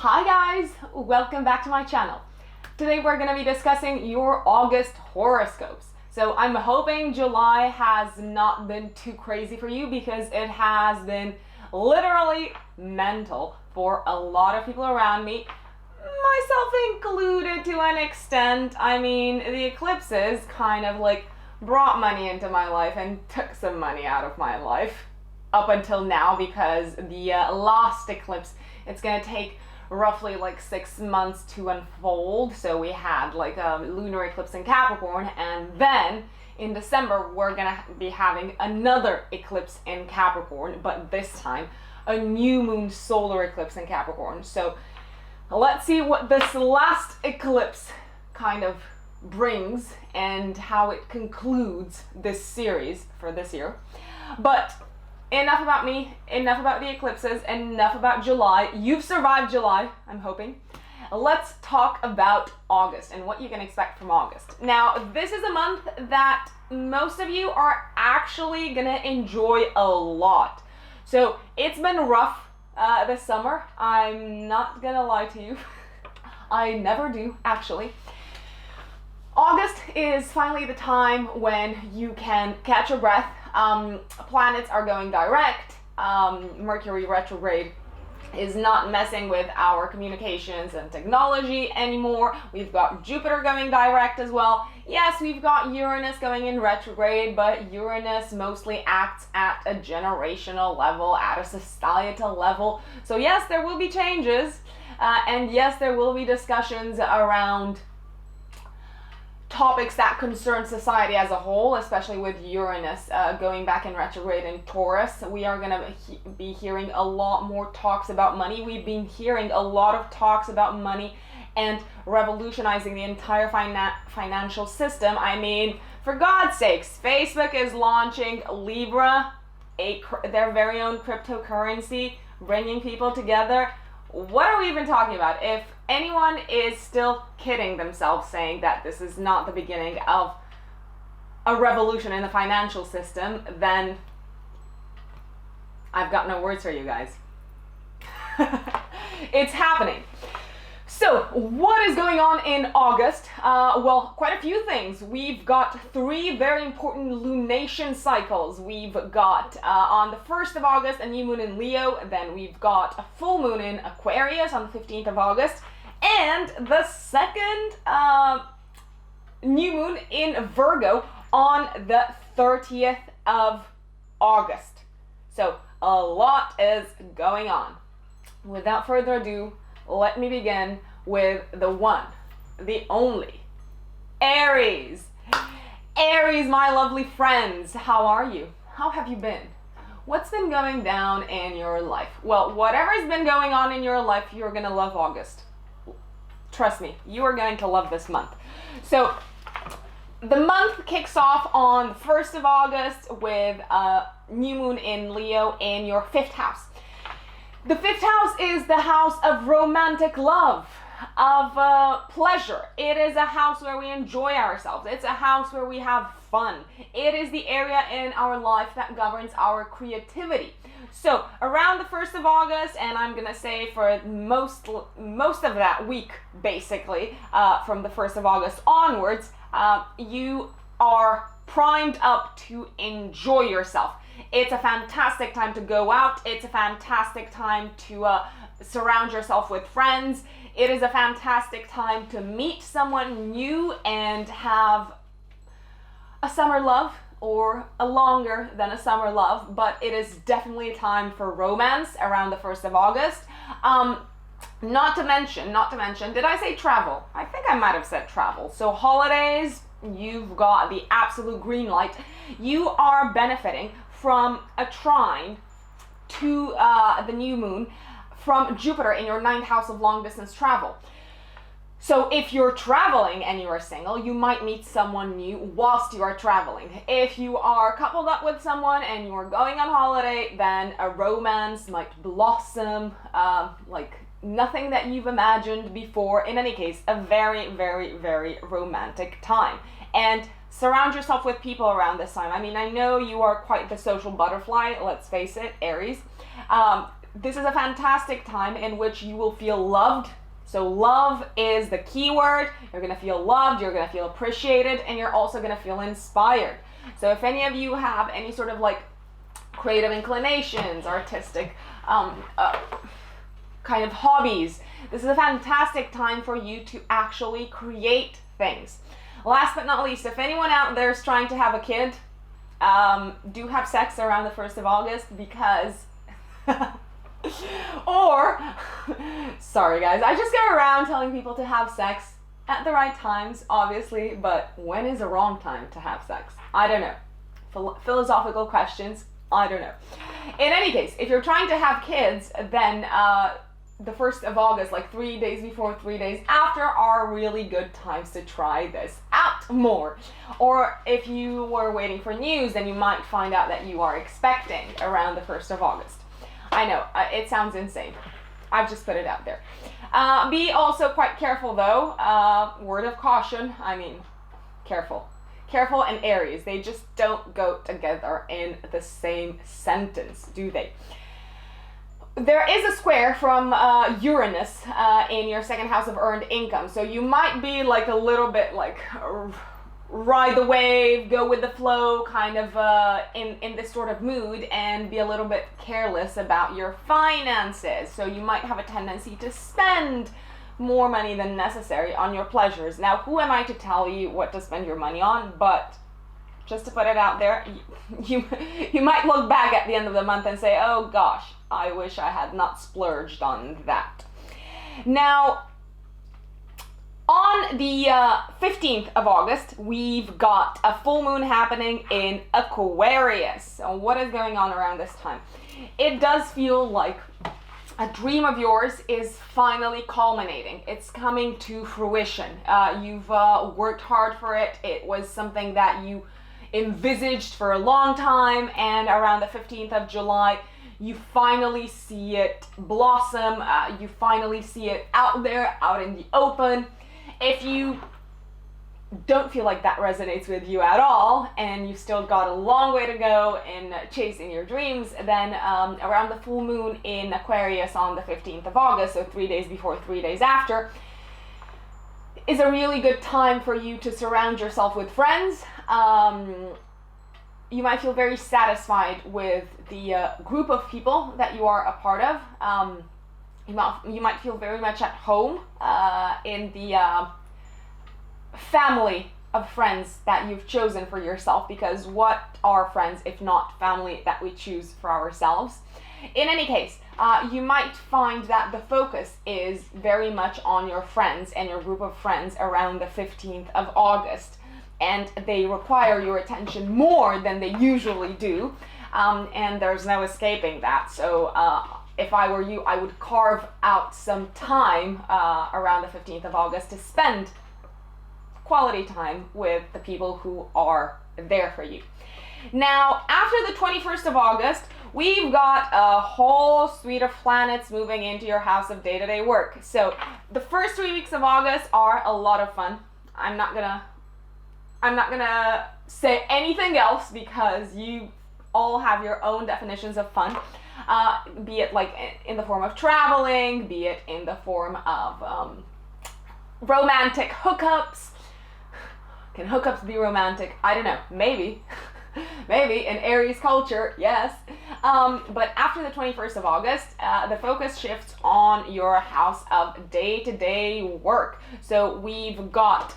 Hi guys, welcome back to my channel. Today we're going to be discussing your August horoscopes. So I'm hoping July has not been too crazy for you because it has been literally mental for a lot of people around me, myself included to an extent. I mean, the eclipses kind of like brought money into my life and took some money out of my life up until now because the last eclipse, it's going to take roughly like 6 months to unfold. So we had like a lunar eclipse in Capricorn, and then in December we're gonna be having another eclipse in Capricorn, but this time a new moon solar eclipse in Capricorn. So let's see what this last eclipse kind of brings and how it concludes this series for this year. But enough about me, enough about the eclipses, enough about July. You've survived July, I'm hoping. Let's talk about August and what you can expect from August. Now, this is a month that most of you are actually gonna enjoy a lot. So it's been rough this summer. I'm not gonna lie to you. I never do, actually. August is finally the time when you can catch your breath. Planets are going direct. Mercury retrograde is not messing with our communications and technology anymore. We've got Jupiter going direct as well. Yes, we've got Uranus going in retrograde, but Uranus mostly acts at a generational level, at a societal level. So yes, there will be changes, and yes, there will be discussions around topics that concern society as a whole, especially with Uranus going back in retrograde in Taurus. We are going to be hearing a lot more talks about money. We've been hearing a lot of talks about money and revolutionizing the entire financial system. I mean, for God's sakes, Facebook is launching Libra, their very own cryptocurrency, bringing people together. What are we even talking about? If anyone is still kidding themselves saying that this is not the beginning of a revolution in the financial system, then I've got no words for you guys. It's happening. So what is going on in August? Well, quite a few things. We've got 3 very important lunation cycles. We've got on the 1st of August a new moon in Leo, then we've got a full moon in Aquarius on the 15th of August, and the second new moon in Virgo on the 30th of August. So a lot is going on. Without further ado, let me begin with the one, the only, Aries. Aries, my lovely friends, how are you? How have you been? What's been going down in your life? Well, whatever's been going on in your life, you're gonna love August. Trust me, you are going to love this month. So the month kicks off on the 1st of August with a new moon in Leo in your 5th house. The 5th house is the house of romantic love, of pleasure. It is a house where we enjoy ourselves. It's a house where we have fun. It is the area in our life that governs our creativity. So around the 1st of August, and I'm gonna say for most of that week, basically, from the 1st of August onwards, you are primed up to enjoy yourself. It's a fantastic time to go out. It's a fantastic time to surround yourself with friends. It is a fantastic time to meet someone new and have a summer love, or a longer than a summer love, but it is definitely a time for romance around the 1st of August. Not to mention, did I say travel? I think I might have said travel. So holidays, you've got the absolute green light. You are benefiting from a trine to the new moon from Jupiter in your 9th house of long distance travel. So if you're traveling and you are single, you might meet someone new whilst you are traveling. If you are coupled up with someone and you're going on holiday, then a romance might blossom like nothing that you've imagined before. In any case, a very, very, very romantic time. And surround yourself with people around this time. I mean, I know you are quite the social butterfly, let's face it, Aries. this is a fantastic time in which you will feel loved. So love is the key word. You're going to feel loved, you're going to feel appreciated, and you're also going to feel inspired. So if any of you have any sort of like creative inclinations, artistic kind of hobbies, this is a fantastic time for you to actually create things. Last but not least, if anyone out there is trying to have a kid, do have sex around the 1st of August because or sorry guys, I just go around telling people to have sex at the right times, obviously, but when is the wrong time to have sex? I don't know. Philosophical questions, I don't know. In any case, if you're trying to have kids, then the 1st of August, like 3 days before, 3 days after, are really good times to try this out more. Or if you were waiting for news, then you might find out that you are expecting around the 1st of August. I know, it sounds insane. I've just put it out there. Be also quite careful though. Word of caution, I mean, careful. Careful and Aries, they just don't go together in the same sentence, do they? There is a square from Uranus in your 2nd house of earned income. So you might be like a little bit like ride the wave, go with the flow, kind of in this sort of mood, and be a little bit careless about your finances. So you might have a tendency to spend more money than necessary on your pleasures. Now, who am I to tell you what to spend your money on? But just to put it out there, you might look back at the end of the month and say, oh gosh, I wish I had not splurged on that. Now, on the 15th of August, we've got a full moon happening in Aquarius. So what is going on around this time? It does feel like a dream of yours is finally culminating. It's coming to fruition. You've worked hard for it. It was something that you envisaged for a long time, and around the 15th of July, you finally see it blossom. You finally see it out there, out in the open. If you don't feel like that resonates with you at all, and you've still got a long way to go in chasing your dreams, then around the full moon in Aquarius on the 15th of August, so 3 days before, 3 days after, is a really good time for you to surround yourself with friends. You might feel very satisfied with the group of people that you are a part of. You might feel very much at home in the family of friends that you've chosen for yourself, because what are friends if not family that we choose for ourselves? In any case, you might find that the focus is very much on your friends and your group of friends around the 15th of August, and they require your attention more than they usually do, and there's no escaping that. So if I were you, I would carve out some time around the 15th of August to spend quality time with the people who are there for you. Now, after the 21st of August, we've got a whole suite of planets moving into your house of day-to-day work. So the first 3 weeks of August are a lot of fun. I'm not gonna say anything else because you all have your own definitions of fun. Be it like in the form of traveling, be it in the form of romantic hookups. Can hookups be romantic? I don't know, maybe. Maybe in Aries culture, yes. But after the 21st of August, the focus shifts on your house of day-to-day work. So we've got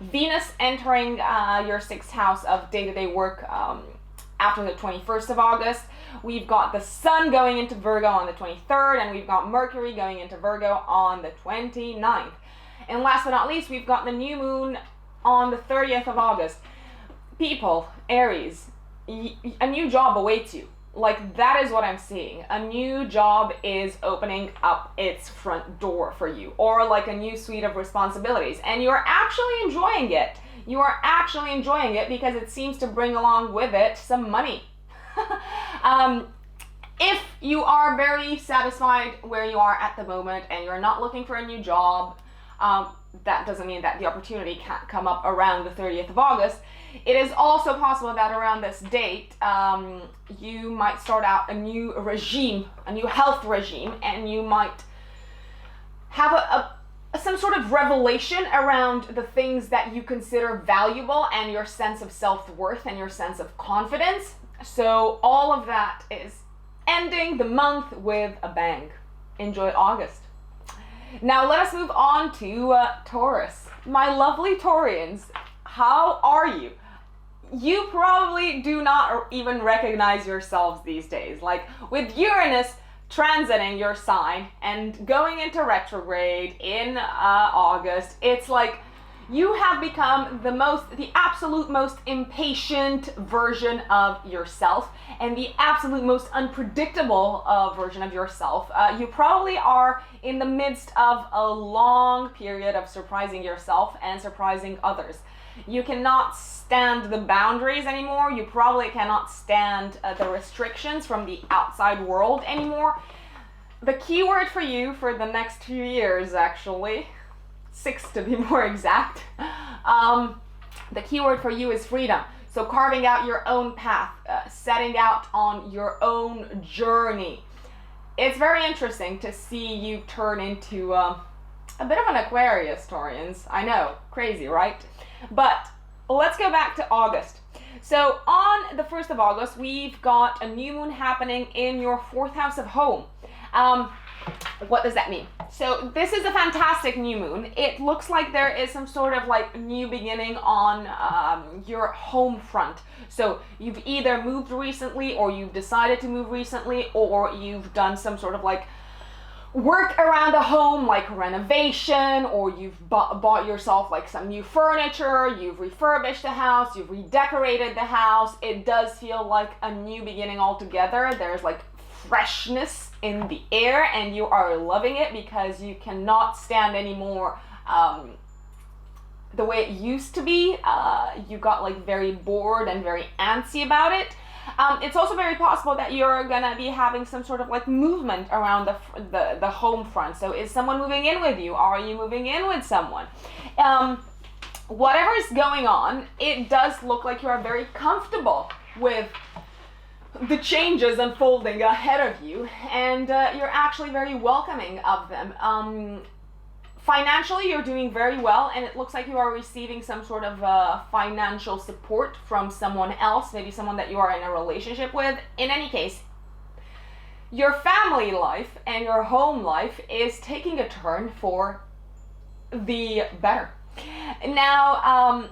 Venus entering your 6th house of day-to-day work after the 21st of August. We've got the Sun going into Virgo on the 23rd, and we've got Mercury going into Virgo on the 29th. And last but not least, we've got the new moon on the 30th of August. People, Aries, a new job awaits you. Like, that is what I'm seeing. A new job is opening up its front door for you, or like a new suite of responsibilities, and you're actually enjoying it. You are actually enjoying it because it seems to bring along with it some money. If you are very satisfied where you are at the moment and you're not looking for a new job, that doesn't mean that the opportunity can't come up around the 30th of August. It is also possible that around this date, you might start out a new regime, a new health regime, and you might have some sort of revelation around the things that you consider valuable and your sense of self-worth and your sense of confidence. So all of that is ending the month with a bang. Enjoy August. Now let us move on to Taurus. My lovely Taurians, how are you? You probably do not even recognize yourselves these days. Like with Uranus transiting your sign and going into retrograde in August, it's like you have become the absolute most impatient version of yourself and the absolute most unpredictable version of yourself. You probably are in the midst of a long period of surprising yourself and surprising others. You cannot stand the boundaries anymore. You probably cannot stand the restrictions from the outside world anymore. The key word for you for the next few years, actually, 6 to be more exact, the key word for you is freedom. So carving out your own path, setting out on your own journey. It's very interesting to see you turn into a bit of an Aquarius, Taurians. I know, crazy, right? But let's go back to August. So on the 1st of August, we've got a new moon happening in your 4th house of home. What does that mean? So this is a fantastic new moon. It looks like there is some sort of like new beginning on your home front. So you've either moved recently, or you've decided to move recently, or you've done some sort of like work around the home, like renovation, or you've bought yourself like some new furniture, you've refurbished the house, you've redecorated the house. It does feel like a new beginning altogether. There's like freshness in the air and you are loving it because you cannot stand anymore the way it used to be. You got like very bored and very antsy about it. It's also very possible that you're gonna be having some sort of like movement around the home front. So is someone moving in with you? Are you moving in with someone? Whatever is going on, it does look like you are very comfortable with the changes unfolding ahead of you, and you're actually very welcoming of them. Financially, you're doing very well, and it looks like you are receiving some sort of financial support from someone else, maybe someone that you are in a relationship with. In any case, your family life and your home life is taking a turn for the better. Now,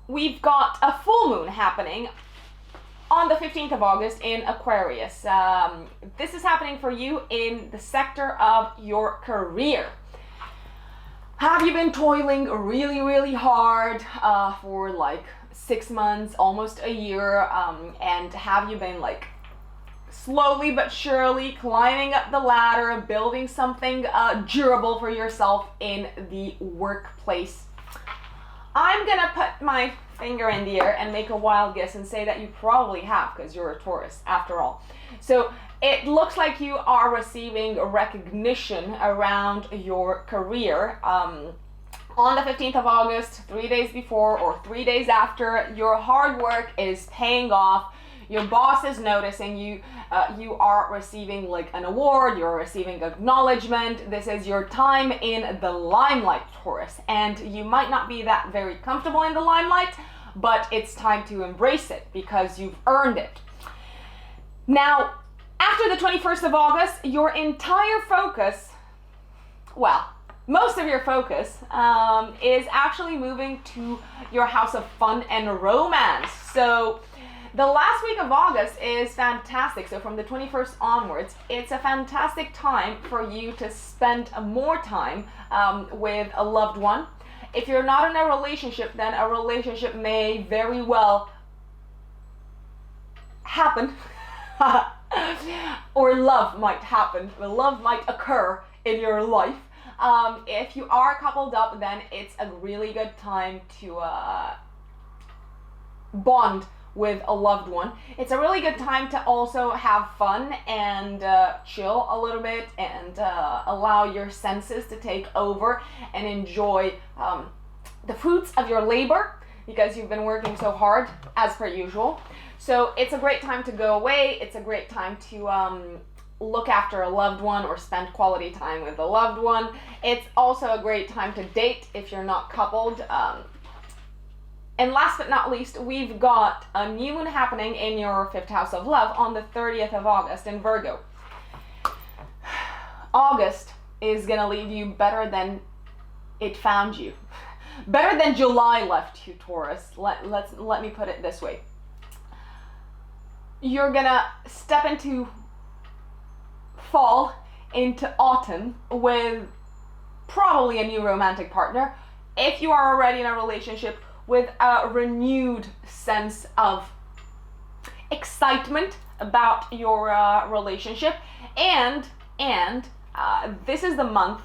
we've got a full moon happening on the 15th of August in Aquarius. This is happening for you in the sector of your career. Have you been toiling really, really hard for like 6 months, almost a year, and have you been like slowly but surely climbing up the ladder, building something durable for yourself in the workplace? I'm gonna put my finger in the air and make a wild guess and say that you probably have, because you're a Taurus after all. So it looks like you are receiving recognition around your career on the 15th of August, 3 days before or 3 days after. Your hard work is paying off. Your boss is noticing you. You are receiving like an award. You're receiving acknowledgement. This is your time in the limelight, Taurus. And you might not be that very comfortable in the limelight, but it's time to embrace it because you've earned it. Now, after the 21st of August, your entire focus, well, most of your focus is actually moving to your house of fun and romance. So the last week of August is fantastic. So from the 21st onwards, it's a fantastic time for you to spend more time with a loved one. If you're not in a relationship, then a relationship may very well happen. Or love might happen. Love might occur in your life. If you are coupled up, then it's a really good time to bond with a loved one. It's a really good time to also have fun and chill a little bit and allow your senses to take over and enjoy the fruits of your labor, because you've been working so hard as per usual. So it's a great time to go away. It's a great time to look after a loved one or spend quality time with a loved one. It's also a great time to date if you're not coupled. And last but not least, we've got a new moon happening in your 5th house of love on the 30th of August in Virgo. August is gonna leave you better than it found you. Better than July left you, Taurus. Let me put it this way. You're gonna step into fall, into autumn with probably a new romantic partner. If you are already in a relationship, with a renewed sense of excitement about your relationship, and this is the month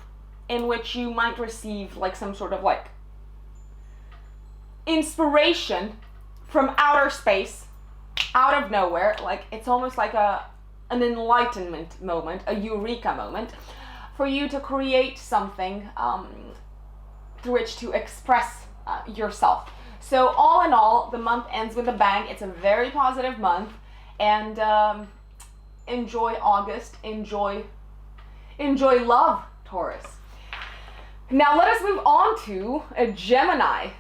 in which you might receive like some sort of like inspiration from outer space, out of nowhere. Like it's almost like an enlightenment moment, a eureka moment, for you to create something through which to express yourself. So all in all, the month ends with a bang. It's a very positive month, and enjoy August. Enjoy love, Taurus. Now let us move on to a Gemini.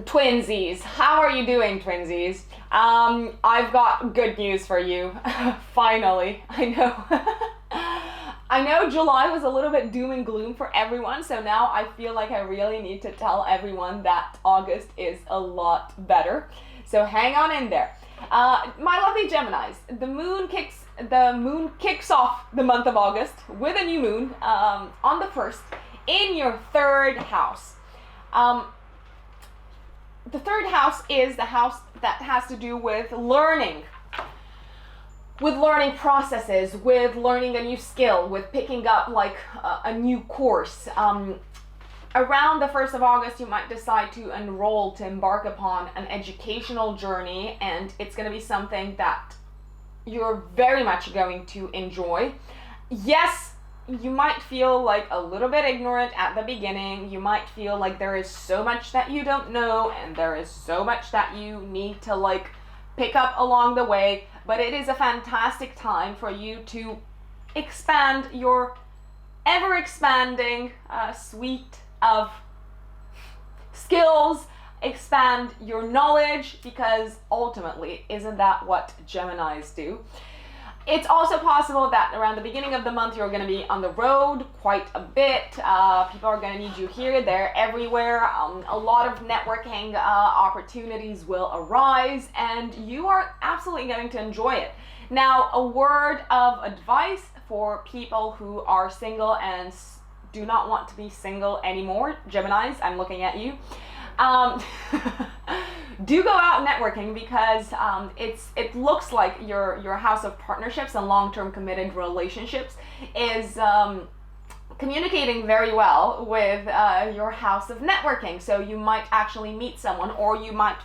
Twinsies, how are you doing, twinsies? I've got good news for you. Finally, I know July was a little bit doom and gloom for everyone, so now I feel like I really need to tell everyone that August is a lot better. So hang on in there. My lovely Geminis, the moon kicks off the month of August with a new moon on the 1st in your 3rd house. The 3rd house is the house that has to do with learning processes, with learning a new skill, with picking up like a new course. Around the 1st of August, you might decide to enroll, to embark upon an educational journey, and it's going to be something that you're very much going to enjoy. Yes, you might feel like a little bit ignorant at the beginning. You might feel like there is so much that you don't know, and there is so much that you need to like pick up along the way, but it is a fantastic time for you to expand your ever-expanding suite of skills, expand your knowledge, because ultimately, isn't that what Geminis do? It's also possible that around the beginning of the month you're going to be on the road quite a bit. People are going to need you here, there, everywhere. A lot of networking opportunities will arise, and you are absolutely going to enjoy it. Now, a word of advice for people who are single and do not want to be single anymore. Geminis, I'm looking at you. Do go out networking, because it looks like your house of partnerships and long-term committed relationships is communicating very well with your house of networking. So you might actually meet someone, or you might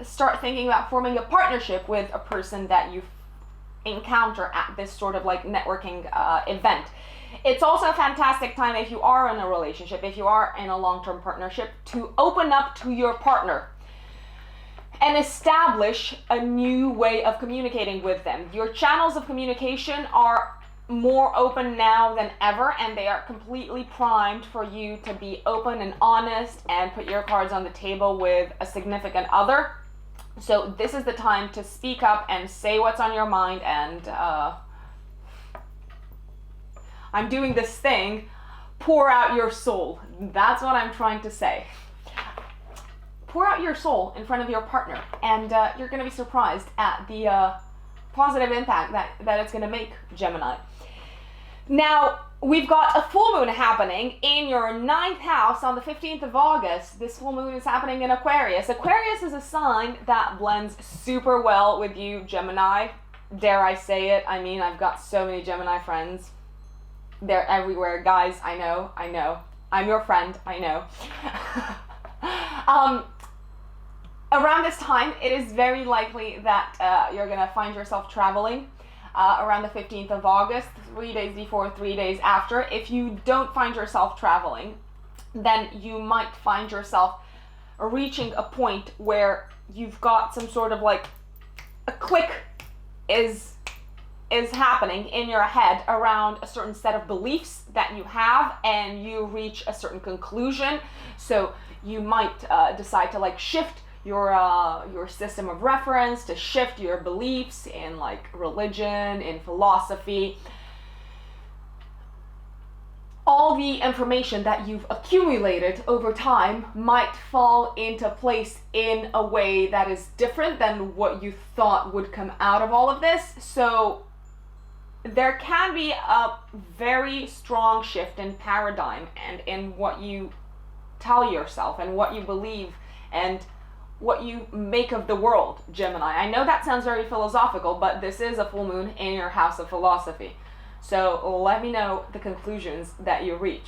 start thinking about forming a partnership with a person that you encounter at this sort of like networking event. It's also a fantastic time if you are in a relationship, if you are in a long-term partnership, to open up to your partner and establish a new way of communicating with them. Your channels of communication are more open now than ever, and they are completely primed for you to be open and honest and put your cards on the table with a significant other. So this is the time to speak up and say what's on your mind, and I'm doing this thing, pour out your soul. That's what I'm trying to say. Pour out your soul in front of your partner, and you're going to be surprised at the positive impact that it's going to make, Gemini. Now, we've got a full moon happening in your 9th house on the 15th of August. This full moon is happening in Aquarius. Aquarius is a sign that blends super well with you, Gemini. Dare I say it? I mean, I've got so many Gemini friends. They're everywhere, guys. I know. I'm your friend. I know. Around this time, it is very likely that you're going to find yourself traveling around the 15th of August, 3 days before, 3 days after. If you don't find yourself traveling, then you might find yourself reaching a point where you've got some sort of like a click is happening in your head around a certain set of beliefs that you have, and you reach a certain conclusion. So you might decide to like shift your system of reference, to shift your beliefs in like religion, in philosophy. All the information that you've accumulated over time might fall into place in a way that is different than what you thought would come out of all of this. So there can be a very strong shift in paradigm and in what you tell yourself and what you believe and what you make of the world, Gemini. I know that sounds very philosophical, but this is a full moon in your house of philosophy. So let me know the conclusions that you reach.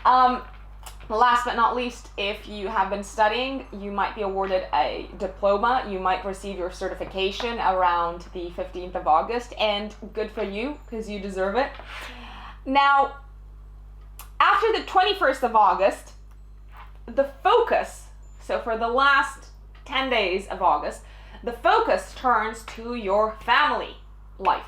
Last but not least, if you have been studying, you might be awarded a diploma. You might receive your certification around the 15th of August, and good for you, because you deserve it. Now, after the 21st of August, the focus, so for the last 10 days of August, the focus turns to your family life.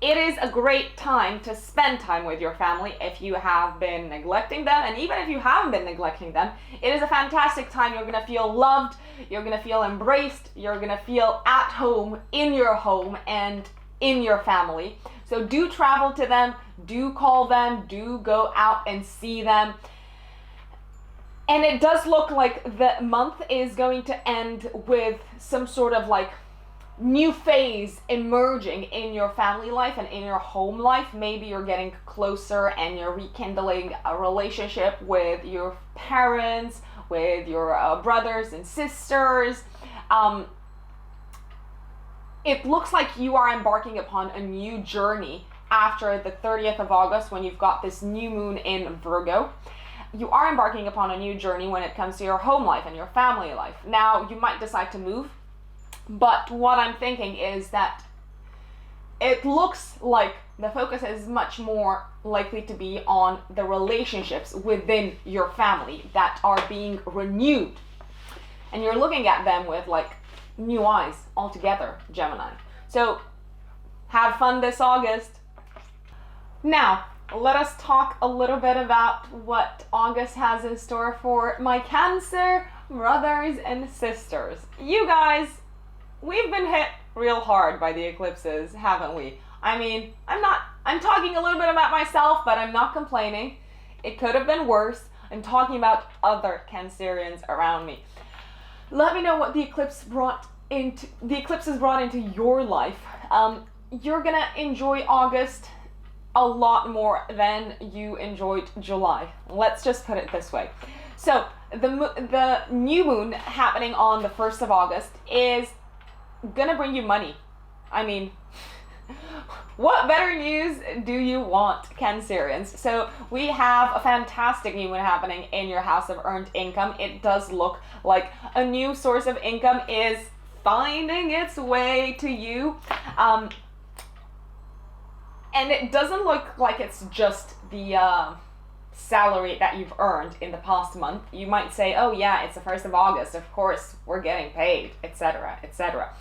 It is a great time to spend time with your family if you have been neglecting them, and even if you haven't been neglecting them, it is a fantastic time. You're going to feel loved, you're going to feel embraced, you're going to feel at home in your home and in your family. So do travel to them, do call them, do go out and see them. And it does look like the month is going to end with some sort of like new phase emerging in your family life and in your home life. Maybe you're getting closer and you're rekindling a relationship with your parents, with your brothers and sisters. It looks like you are embarking upon a new journey after the 30th of August, when you've got this new moon in Virgo. You are embarking upon a new journey when it comes to your home life and your family life. Now, you might decide to move, but what I'm thinking is that it looks like the focus is much more likely to be on the relationships within your family that are being renewed. And you're looking at them with like new eyes altogether, Gemini. So have fun this August. Now, let us talk a little bit about what August has in store for my Cancer brothers and sisters. You guys, we've been hit real hard by the eclipses, haven't we? I mean, I'm talking a little bit about myself, but I'm not complaining. It could have been worse. I'm talking about other Cancerians around me. Let me know what the eclipses brought into your life. You're gonna enjoy August a lot more than you enjoyed July. Let's just put it this way. So the new moon happening on the 1st of August is gonna bring you money. I mean, what better news do you want, Cancerians? So we have a fantastic new moon happening in your house of earned income. It does look like a new source of income is finding its way to you. And it doesn't look like it's just the salary that you've earned in the past month. You might say, oh yeah, it's the 1st of August, of course we're getting paid, etc., etc.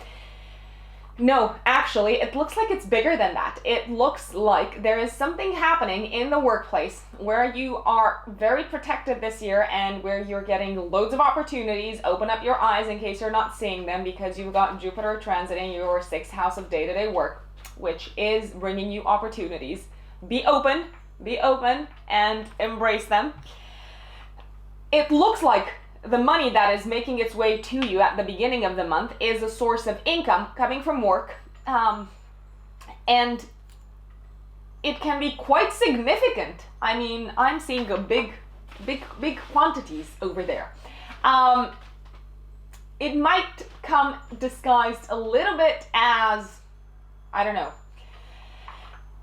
No, actually, it looks like it's bigger than that. It looks like there is something happening in the workplace where you are very protected this year and where you're getting loads of opportunities. Open up your eyes in case you're not seeing them, because you've got Jupiter transiting your 6th house of day-to-day work, which is bringing you opportunities. Be open, and embrace them. It looks like the money that is making its way to you at the beginning of the month is a source of income coming from work, and it can be quite significant. I mean, I'm seeing a big quantities over there. It might come disguised a little bit as, I don't know,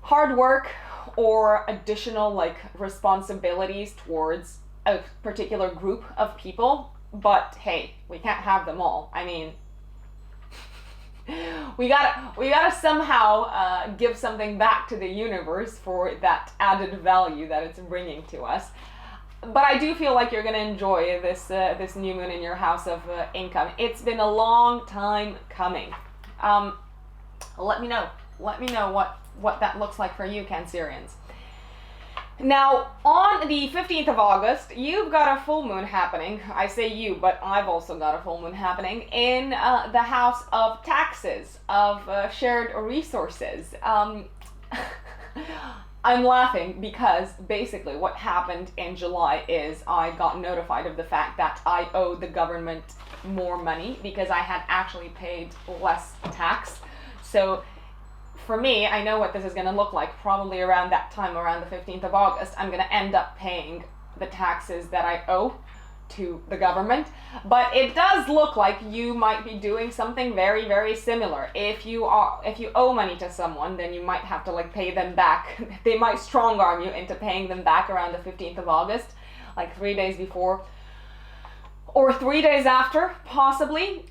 hard work or additional like responsibilities towards a particular group of people. but hey, we can't have them all. I mean, we gotta somehow give something back to the universe for that added value that it's bringing to us. But I do feel like you're gonna enjoy this new moon in your house of income. It's been a long time coming. Let me know what that looks like for you, Cancerians. Now, on the 15th of August, you've got a full moon happening. I say you, but I've also got a full moon happening in the house of taxes, of shared resources. I'm laughing because basically what happened in July is I got notified of the fact that I owed the government more money because I had actually paid less tax. So for me, I know what this is going to look like. Probably around that time, around the 15th of August, I'm going to end up paying the taxes that I owe to the government. But it does look like you might be doing something very, very similar. If you owe money to someone, then you might have to like pay them back. They might strong arm you into paying them back around the 15th of August, like 3 days before or 3 days after, possibly.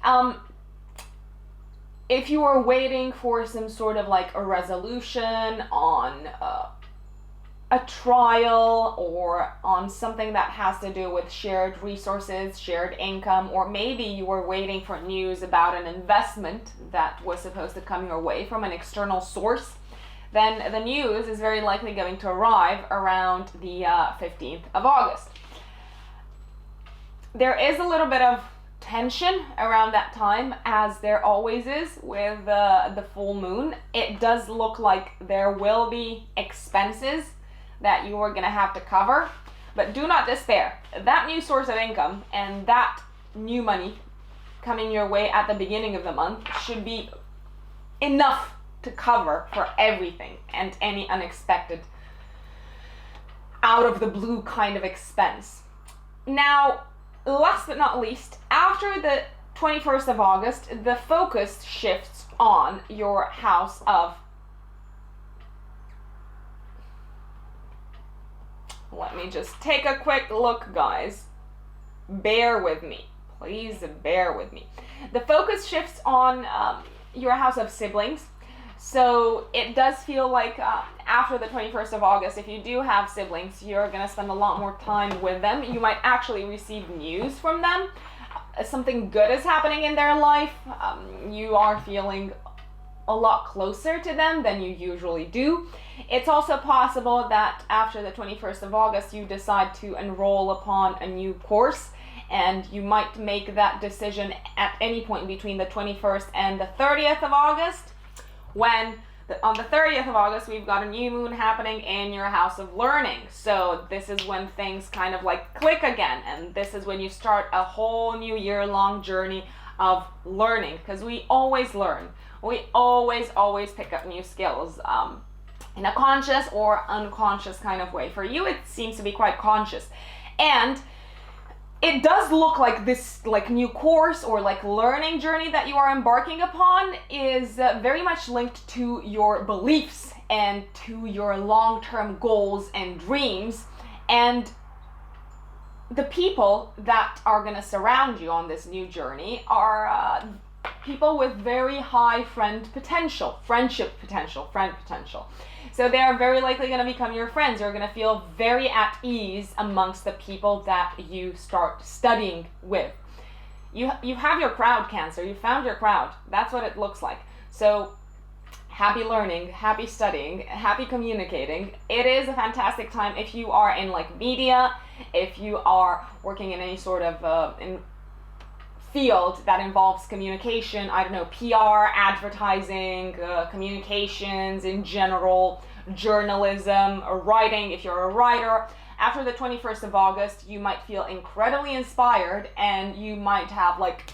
If you are waiting for some sort of like a resolution on a trial or on something that has to do with shared resources, shared income, or maybe you were waiting for news about an investment that was supposed to come your way from an external source, then the news is very likely going to arrive around the 15th of August. There is a little bit of tension around that time, as there always is with the full moon. It does look like there will be expenses that you are going to have to cover, but do not despair. That new source of income and that new money coming your way at the beginning of the month should be enough to cover for everything and any unexpected out of the blue kind of expense. Now, last but not least, after the 21st of August, the focus shifts on your house of... Let me just take a quick look, guys. Bear with me. Please bear with me. The focus shifts on your house of siblings. So it does feel like after the 21st of August, if you do have siblings, you're going to spend a lot more time with them. You might actually receive news from them. Something good is happening in their life. You are feeling a lot closer to them than you usually do. It's also possible that after the 21st of August, you decide to enroll upon a new course, and you might make that decision at any point between the 21st and the 30th of August. When on the 30th of August, we've got a new moon happening in your house of learning. So this is when things kind of like click again. And this is when you start a whole new year-long journey of learning. Because we always learn. We always pick up new skills in a conscious or unconscious kind of way. For you, it seems to be quite conscious. And it does look like this like new course or like learning journey that you are embarking upon is very much linked to your beliefs and to your long-term goals and dreams. And the people that are going to surround you on this new journey are people with very high friendship potential. So they are very likely going to become your friends. You're going to feel very at ease amongst the people that you start studying with. You have your crowd, Cancer. You found your crowd. That's what it looks like. So happy learning, happy studying, happy communicating. It is a fantastic time if you are in like media, if you are working in any sort of field that involves communication, I don't know, PR, advertising, communications in general, journalism, writing, if you're a writer. After the 21st of August, you might feel incredibly inspired and you might have like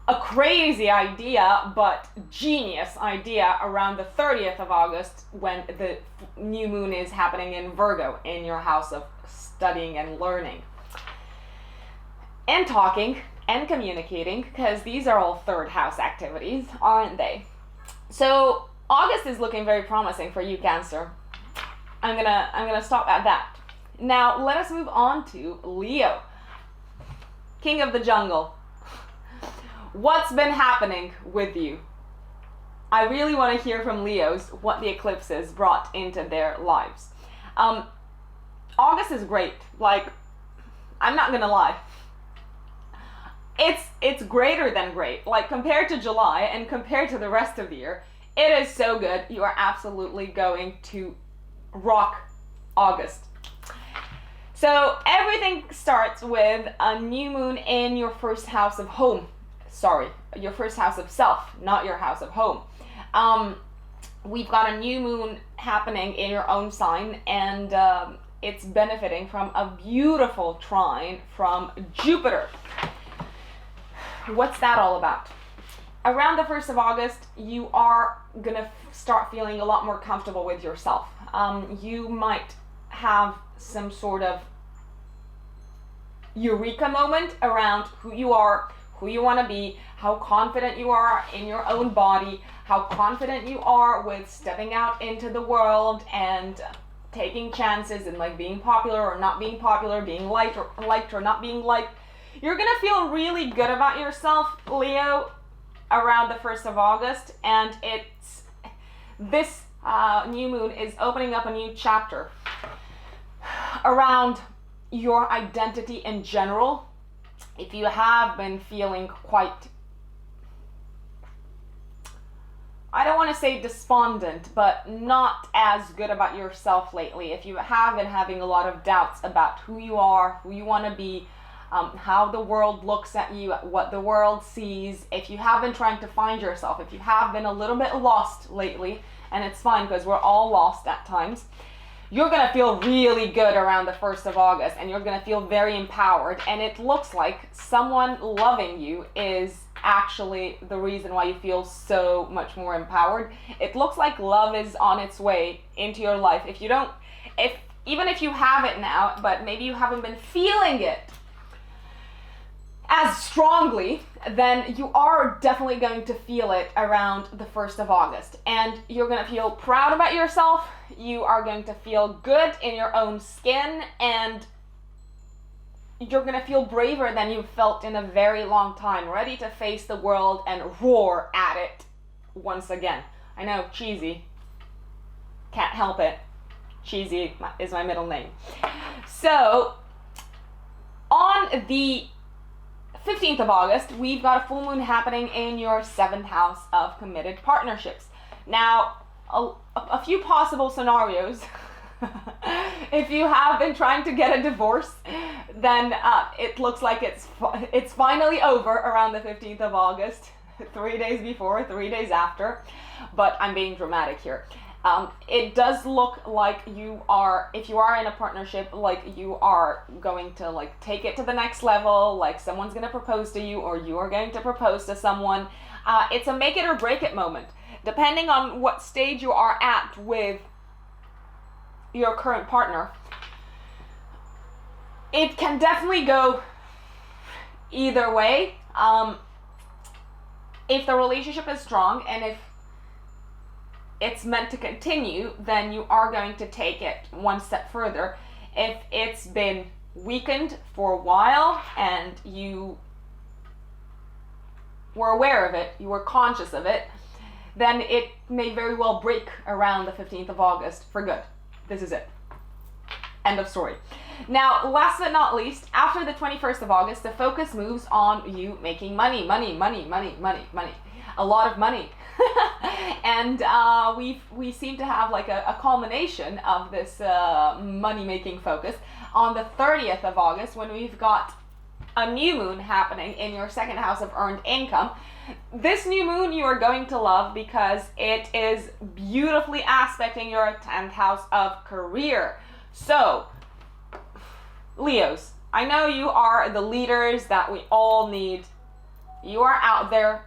a crazy idea, but genius idea around the 30th of August when the new moon is happening in Virgo in your house of studying and learning. And talking and communicating, because these are all third house activities, aren't they? So August is looking very promising for you, Cancer. I'm gonna stop at that. Now let us move on to Leo. king of the jungle, what's been happening with you? I really want to hear from Leos what the eclipses brought into their lives. August is great. Like, I'm not gonna lie. It's greater than great. Like, compared to July and compared to the rest of the year, it is so good. You are absolutely going to rock August. So everything starts with a new moon in your first house of home. Sorry, your first house of self, not your house of home. We've got a new moon happening in your own sign, and it's benefiting from a beautiful trine from Jupiter. What's that all about? Around the 1st of August, you are gonna start feeling a lot more comfortable with yourself. You might have some sort of eureka moment around who you are, who you want to be, how confident you are in your own body, how confident you are with stepping out into the world and taking chances and like being popular or not being popular, being liked or not being liked. You're gonna feel really good about yourself, Leo, around the 1st of August, and this new moon is opening up a new chapter around your identity in general. If you have been feeling quite, I don't want to say despondent, but not as good about yourself lately, if you have been having a lot of doubts about who you are, who you want to be, how the world looks at you, what the world sees, if you have been trying to find yourself, if you have been a little bit lost lately, and it's fine because we're all lost at times, you're going to feel really good around the 1st of August, and you're going to feel very empowered, and it looks like someone loving you is actually the reason why you feel so much more empowered. It looks like love is on its way into your life. Even if you have it now, but maybe you haven't been feeling it as strongly, then you are definitely going to feel it around the 1st of August. And you're going to feel proud about yourself, you are going to feel good in your own skin, and you're going to feel braver than you've felt in a very long time, ready to face the world and roar at it once again. I know, cheesy. Can't help it. Cheesy is my middle name. So, on the 15th of August, we've got a full moon happening in your 7th house of committed partnerships. Now, a few possible scenarios. If you have been trying to get a divorce, then it looks like it's finally over around the 15th of August, 3 days before, 3 days after, but I'm being dramatic here. It does look like you are, if you are in a partnership, like you are going to like take it to the next level, like someone's going to propose to you or you are going to propose to someone. It's a make it or break it moment. Depending on what stage you are at with your current partner, it can definitely go either way. If the relationship is strong and if it's meant to continue, then you are going to take it one step further. If it's been weakened for a while and you were aware of it, you were conscious of it, then it may very well break around the 15th of August for good. This is it. End of story. Now, last but not least, after the 21st of August, the focus moves on you making money. A lot of money. And we seem to have like a culmination of this money-making focus on the 30th of August, when we've got a new moon happening in your 2nd house of earned income. This new moon you are going to love because it is beautifully aspecting your 10th house of career. So, Leos, I know you are the leaders that we all need. You are out there.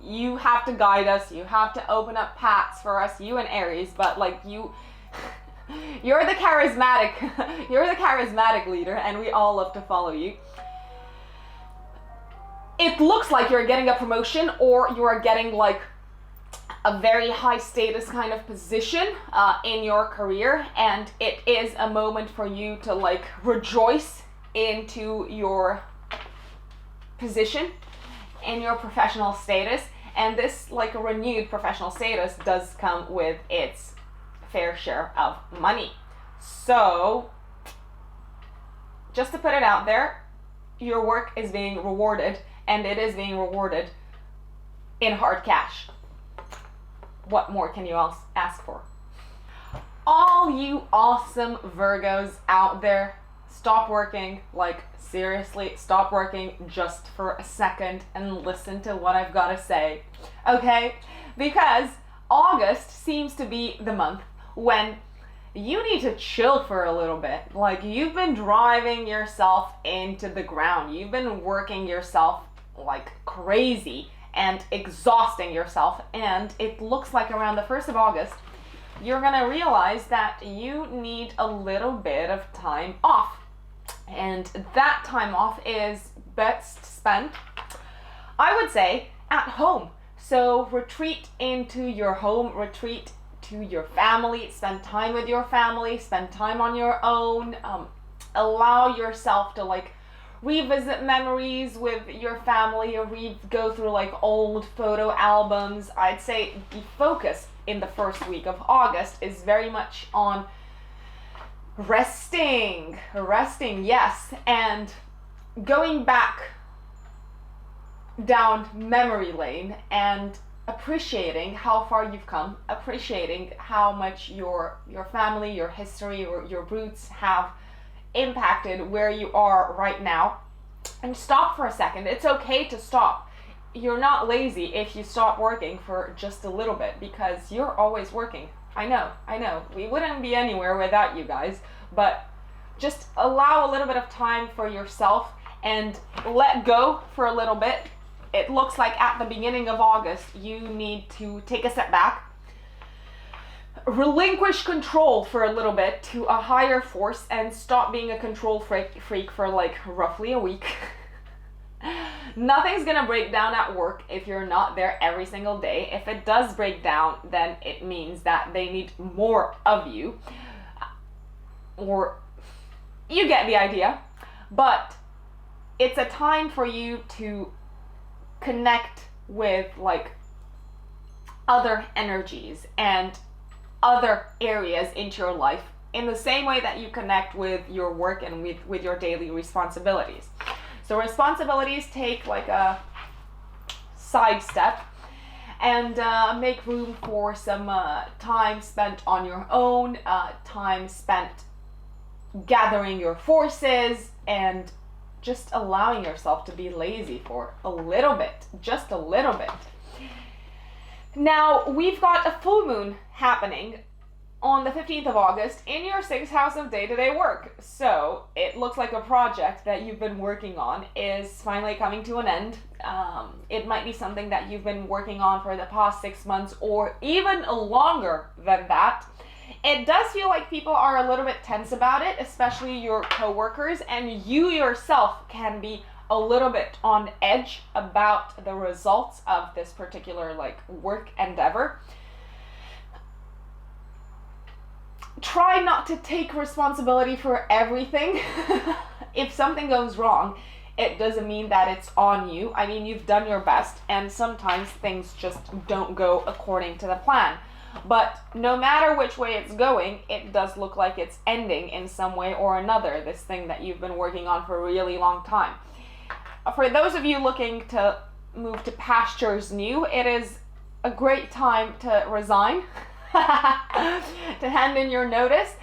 You have to guide us. You have to open up paths for us, you and Aries, but like you're the charismatic leader, and we all love to follow you. It looks like you're getting a promotion, or you're getting like a very high status kind of position in your career, and it is a moment for you to like rejoice into your position in your professional status, and this like a renewed professional status does come with its fair share of money. So just to put it out there, your work is being rewarded, and it is being rewarded in hard cash. What more can you else ask for? All you awesome Virgos out there, stop working. Like, seriously, stop working just for a second and listen to what I've got to say, okay? Because August seems to be the month when you need to chill for a little bit. Like, you've been driving yourself into the ground. You've been working yourself like crazy and exhausting yourself. And it looks like around the 1st of August, you're gonna realize that you need a little bit of time off. And that time off is best spent, I would say, at home. So retreat into your home, retreat to your family, spend time with your family, spend time on your own, allow yourself to like revisit memories with your family, or go through like old photo albums. I'd say the focus in the first week of August is very much on resting, yes, and going back down memory lane and appreciating how far you've come, appreciating how much your family, your history, or your roots have impacted where you are right now. And stop for a second. It's okay to stop. You're not lazy if you stop working for just a little bit, because you're always working. I know. We wouldn't be anywhere without you guys, but just allow a little bit of time for yourself and let go for a little bit. It looks like at the beginning of August, you need to take a step back, relinquish control for a little bit to a higher force, and stop being a control freak for like roughly a week. Nothing's gonna break down at work if you're not there every single day. If it does break down, then it means that they need more of you, or you get the idea. But it's a time for you to connect with like other energies and other areas into your life in the same way that you connect with your work and with your daily responsibilities. So responsibilities take like a sidestep and make room for some time spent on your own, time spent gathering your forces, and just allowing yourself to be lazy for a little bit, just a little bit. Now, we've got a full moon happening on the 15th of August in your 6th house of day-to-day work. So it looks like a project that you've been working on is finally coming to an end. It might be something that you've been working on for the past 6 months or even longer than that. It does feel like people are a little bit tense about it, especially your coworkers, and you yourself can be a little bit on edge about the results of this particular like work endeavor. Try not to take responsibility for everything. If something goes wrong, it doesn't mean that it's on you. I mean, you've done your best, and sometimes things just don't go according to the plan. But no matter which way it's going, it does look like it's ending in some way or another, this thing that you've been working on for a really long time. For those of you looking to move to pastures new, it is a great time to resign, to hand in your notice.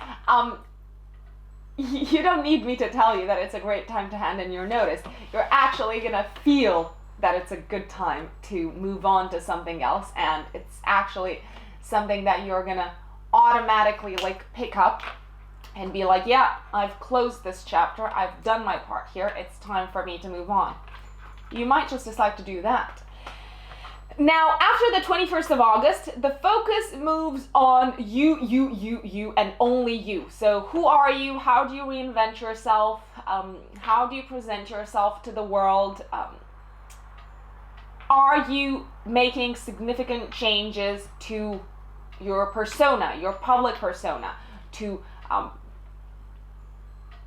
You don't need me to tell you that it's a great time to hand in your notice. You're actually gonna feel that it's a good time to move on to something else, and it's actually something that you're gonna automatically like pick up and be like, yeah, I've closed this chapter, I've done my part here, it's time for me to move on. You might just decide to do that. Now, after the 21st of August, the focus moves on you, and only you. So who are you? How do you reinvent yourself? How do you present yourself to the world? Are you making significant changes to your persona, your public persona, to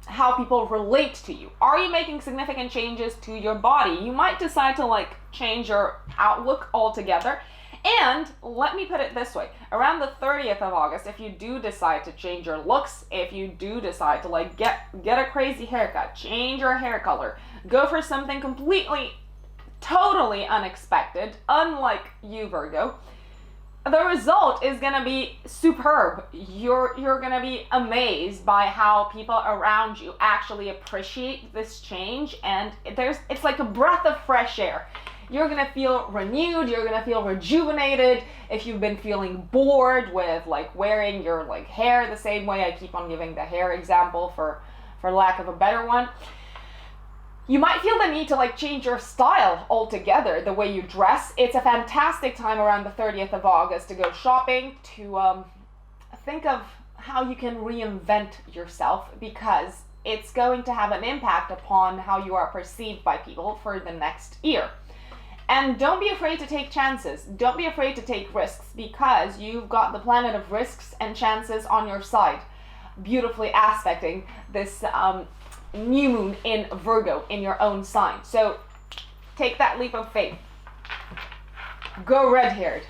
how people relate to you. Are you making significant changes to your body? You might decide to like change your outlook altogether. And let me put it this way, around the 30th of August, if you do decide to change your looks, if you do decide to like get a crazy haircut, change your hair color, go for something completely, totally unexpected, unlike you, Virgo, the result is gonna be superb. You're gonna be amazed by how people around you actually appreciate this change, and it's like a breath of fresh air. You're gonna feel renewed, you're gonna feel rejuvenated. If you've been feeling bored with like wearing your like hair the same way, I keep on giving the hair example for lack of a better one. You might feel the need to like change your style altogether, the way you dress. It's a fantastic time around the 30th of August to go shopping, to think of how you can reinvent yourself, because it's going to have an impact upon how you are perceived by people for the next year. And don't be afraid to take chances. Don't be afraid to take risks, because you've got the planet of risks and chances on your side, beautifully aspecting this new moon in Virgo in your own sign. So take that leap of faith. Go red-haired.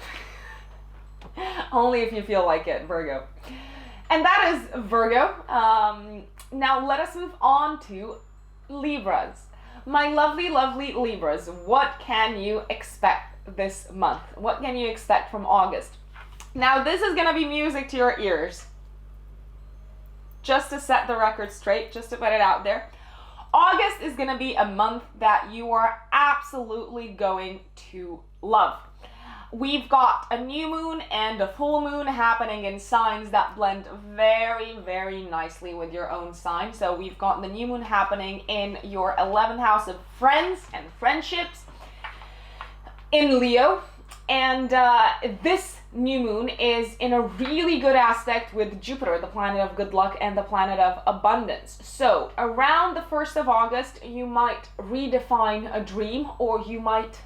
Only if you feel like it, Virgo. And that is Virgo. Now let us move on to Libras. My lovely, lovely Libras, what can you expect this month? What can you expect from August? Now this is gonna be music to your ears. Just to set the record straight, just to put it out there. August is gonna be a month that you are absolutely going to love. We've got a new moon and a full moon happening in signs that blend very, very nicely with your own sign. So we've got the new moon happening in your 11th house of friends and friendships in Leo. And this new moon is in a really good aspect with Jupiter, the planet of good luck and the planet of abundance. So around the 1st of August, you might redefine a dream, or you might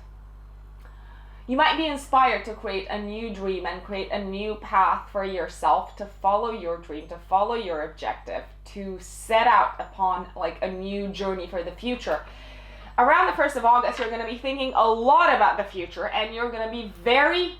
be inspired to create a new dream and create a new path for yourself, to follow your dream, to follow your objective, to set out upon like a new journey for the future. Around the 1st of August, you're going to be thinking a lot about the future, and you're going to be very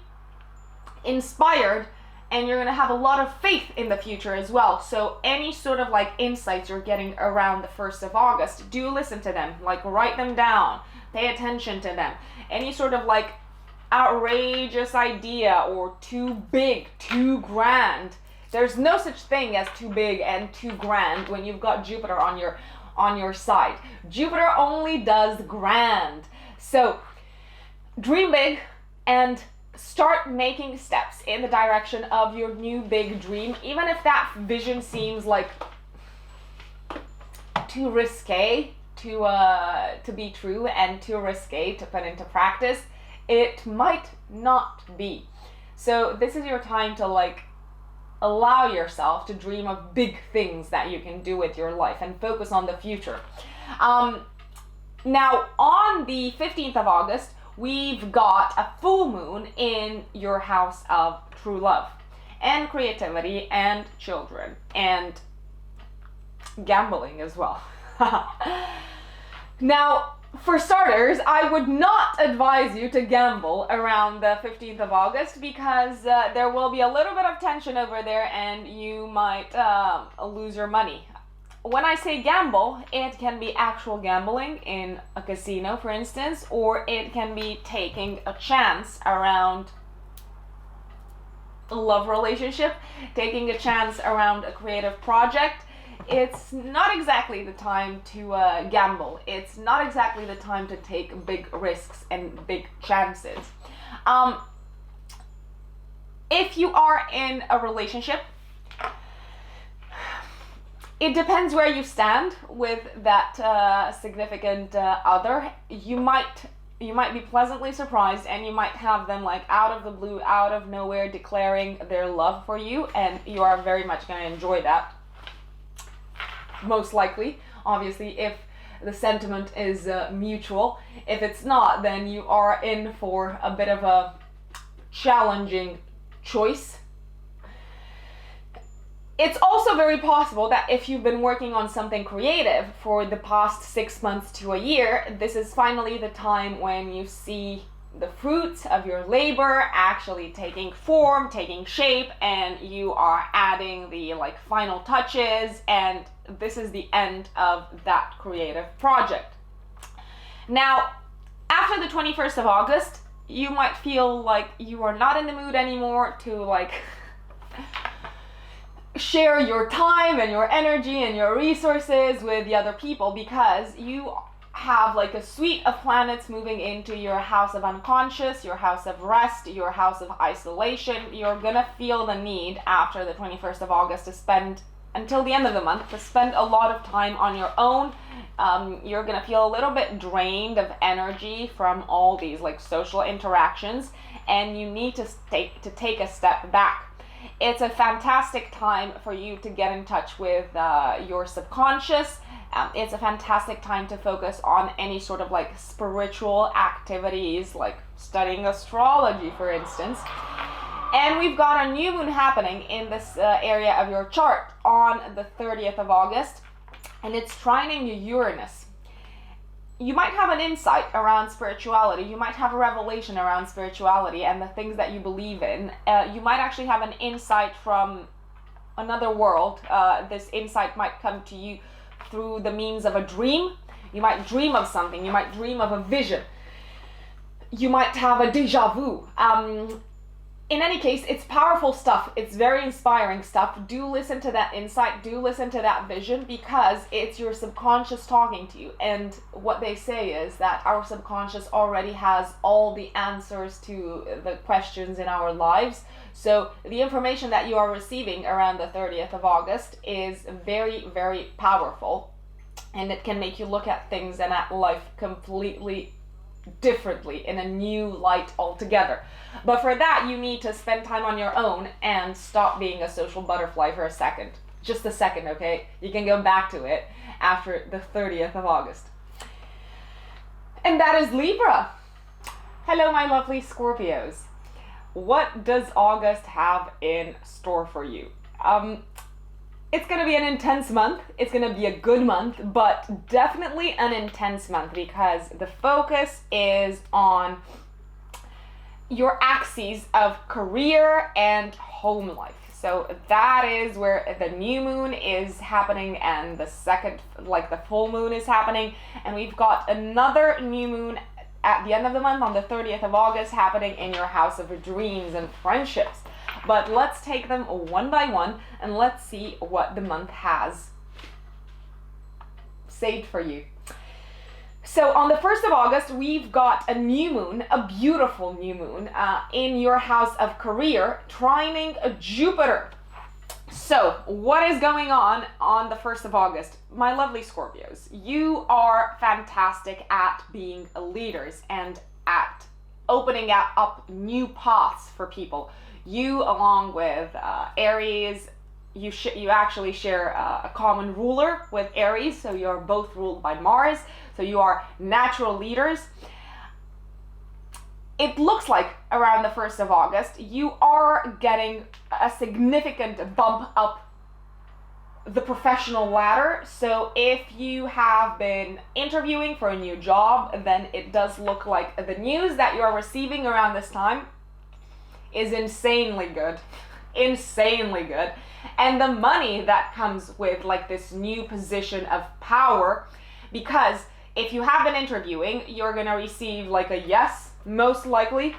inspired, and you're going to have a lot of faith in the future as well. So any sort of like insights you're getting around the 1st of August, do listen to them, like write them down, pay attention to them. Any sort of like outrageous idea or too big, too grand. There's no such thing as too big and too grand when you've got Jupiter on your side. Jupiter only does grand. So dream big and start making steps in the direction of your new big dream, even if that vision seems like too risque to be true and too risque to put into practice. It might not be. So this is your time to like allow yourself to dream of big things that you can do with your life and focus on the future. Now on the 15th of August, we've got a full moon in your house of true love and creativity and children and gambling as well. Now, for starters, I would not advise you to gamble around the 15th of August, because there will be a little bit of tension over there and you might lose your money. When I say gamble, it can be actual gambling in a casino, for instance, or it can be taking a chance around a love relationship, taking a chance around a creative project. It's not exactly the time to gamble. It's not exactly the time to take big risks and big chances. If you are in a relationship, it depends where you stand with that significant other. You might be pleasantly surprised, and you might have them like out of the blue, out of nowhere, declaring their love for you, and you are very much going to enjoy that. Most likely, obviously, if the sentiment is mutual. If it's not, then you are in for a bit of a challenging choice. It's also very possible that if you've been working on something creative for the past 6 months to a year, this is finally the time when you see the fruits of your labor actually taking form, taking shape, and you are adding the like final touches, and this is the end of that creative project. Now, after the 21st of August, you might feel like you are not in the mood anymore to like share your time and your energy and your resources with the other people, because you have like a suite of planets moving into your house of unconscious, your house of rest, your house of isolation. You're gonna feel the need after the 21st of August to spend, until the end of the month, to spend a lot of time on your own. You're gonna feel a little bit drained of energy from all these like social interactions, and you need to take a step back. It's a fantastic time for you to get in touch with your subconscious. It's a fantastic time to focus on any sort of like spiritual activities, like studying astrology, for instance. And we've got a new moon happening in this area of your chart on the 30th of August, and it's trining Uranus. You might have an insight around spirituality. You might have a revelation around spirituality and the things that you believe in. You might actually have an insight from another world. This insight might come to you through the means of a dream. You might dream of something. You might dream of a vision. You might have a déjà vu. In any case, it's powerful stuff. It's very inspiring stuff. Do listen to that insight. Do listen to that vision, because it's your subconscious talking to you. And what they say is that our subconscious already has all the answers to the questions in our lives. So the information that you are receiving around the 30th of August is very, very powerful. And it can make you look at things and at life completely differently, in a new light altogether. But for that, you need to spend time on your own and stop being a social butterfly for a second. Just a second, okay? You can go back to it after the 30th of August. And that is Libra. Hello, my lovely Scorpios. What does August have in store for you? It's going to be an intense month. It's going to be a good month, but definitely an intense month, because the focus is on your axes of career and home life. So that is where the new moon is happening, and the second, like the full moon is happening. And we've got another new moon at the end of the month on the 30th of August happening in your house of dreams and friendships. But let's take them one by one and let's see what the month has saved for you. So on the 1st of August, we've got a new moon, a beautiful new moon, in your house of career, trining Jupiter. So what is going on the 1st of August? My lovely Scorpios, you are fantastic at being leaders and at opening up new paths for people. You, along with Aries, you actually share a common ruler with Aries, so you're both ruled by Mars, so you are natural leaders. It looks like around the 1st of August, you are getting a significant bump up the professional ladder. So if you have been interviewing for a new job, then it does look like the news that you are receiving around this time is insanely good. Insanely good. And the money that comes with like this new position of power, because if you have been interviewing, you're gonna receive like a yes, most likely.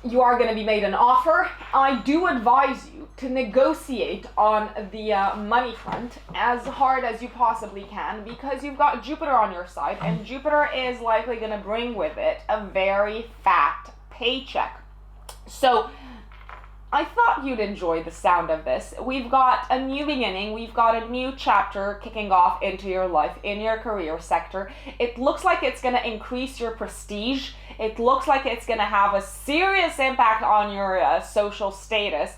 You are going to be made an offer. I do advise you to negotiate on the money front as hard as you possibly can, because you've got Jupiter on your side, and Jupiter is likely going to bring with it a very fat paycheck. So I thought you'd enjoy the sound of this. We've got a new beginning. We've got a new chapter kicking off into your life, in your career sector. It looks like it's going to increase your prestige. It looks like it's going to have a serious impact on your social status.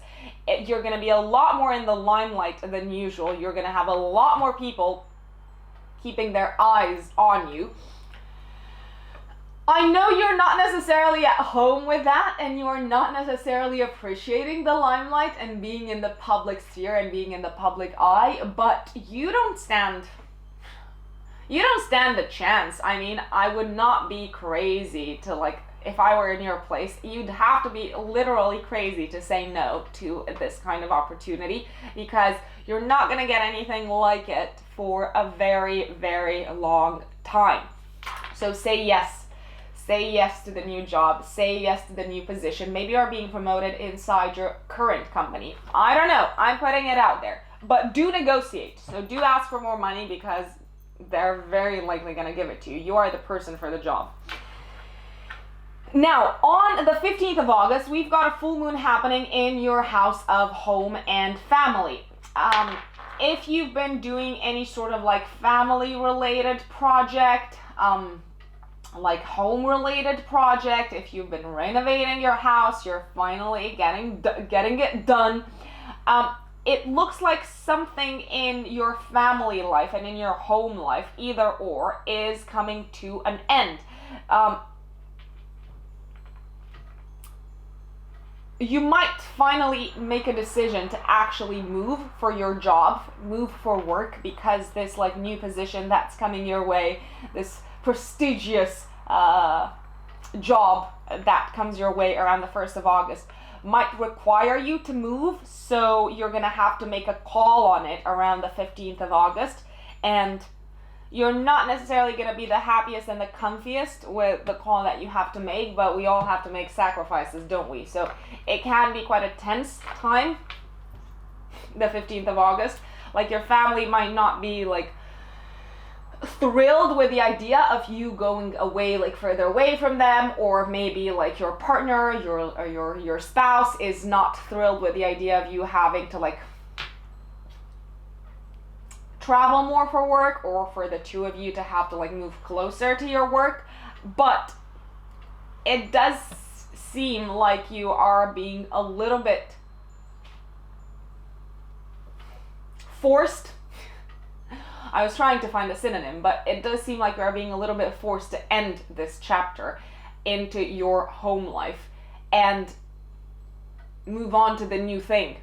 You're going to be a lot more in the limelight than usual. You're going to have a lot more people keeping their eyes on you. I know you're not necessarily at home with that, and you are not necessarily appreciating the limelight and being in the public sphere and being in the public eye, but you don't stand a chance. I mean, I would not be crazy to, like, if I were in your place, you'd have to be literally crazy to say no to this kind of opportunity, because you're not going to get anything like it for a very, very long time. So say yes. Say yes to the new job. Say yes to the new position. Maybe you're being promoted inside your current company. I don't know. I'm putting it out there. But do negotiate. So do ask for more money, because they're very likely going to give it to you. You are the person for the job. Now, on the 15th of August, we've got a full moon happening in your house of home and family. If you've been doing any sort of like family related project, like home related project, if you've been renovating your house, you're finally getting it done. It looks like something in your family life and in your home life, either or, is coming to an end. You might finally make a decision to actually move for your job, move for work, because this like new position that's coming your way, this prestigious job that comes your way around the 1st of August, might require you to move. So you're gonna have to make a call on it around the 15th of August, and you're not necessarily going to be the happiest and the comfiest with the call that you have to make, but we all have to make sacrifices, don't we? So it can be quite a tense time, the 15th of August. Like, your family might not be like thrilled with the idea of you going away, like further away from them, or maybe like your partner, your spouse is not thrilled with the idea of you having to like travel more for work, or for the two of you to have to like move closer to your work. But it does seem like you are being a little bit forced. I was trying to find a synonym, but it does seem like you are being a little bit forced to end this chapter into your home life and move on to the new thing.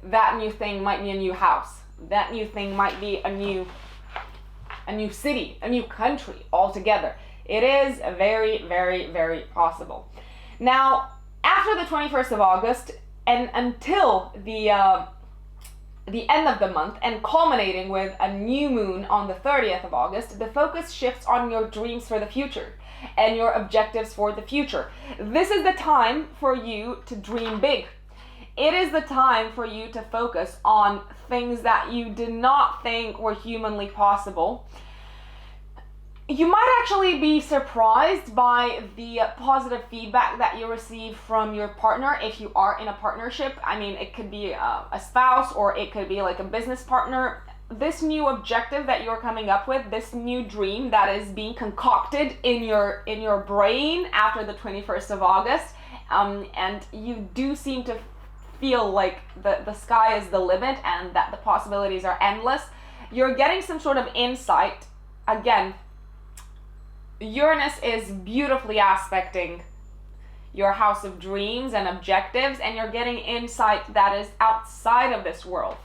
That new thing might be a new house. That new thing might be a new city, a new country altogether. It is very, very, very possible. Now, after the 21st of August and until the end of the month, and culminating with a new moon on the 30th of August, the focus shifts on your dreams for the future and your objectives for the future. This is the time for you to dream big. It is the time for you to focus on things that you did not think were humanly possible. You might actually be surprised by the positive feedback that you receive from your partner if you are in a partnership. I mean, it could be a spouse, or it could be like a business partner. This new objective that you're coming up with, this new dream that is being concocted in your brain after the 21st of August, and you do seem to feel like the sky is the limit and that the possibilities are endless. You're getting some sort of insight. Again, Uranus is beautifully aspecting your house of dreams and objectives, and you're getting insight that is outside of this world.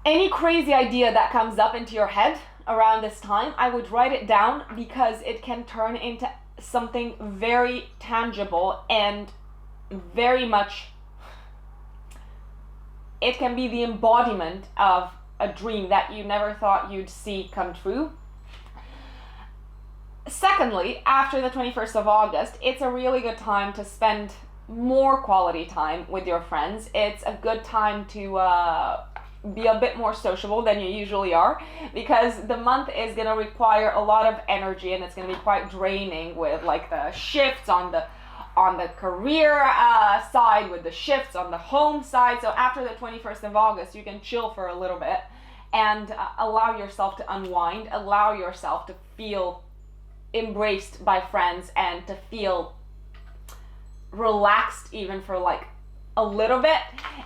Any crazy idea that comes up into your head around this time, I would write it down, because it can turn into something very tangible and very much, it can be the embodiment of a dream that you never thought you'd see come true. Secondly, after the 21st of August, it's a really good time to spend more quality time with your friends. It's a good time to be a bit more sociable than you usually are, because the month is going to require a lot of energy, and it's going to be quite draining with like the shifts on the career side, with the shifts on the home side. So after the 21st of August, you can chill for a little bit and allow yourself to unwind, allow yourself to feel embraced by friends and to feel relaxed even for like a little bit.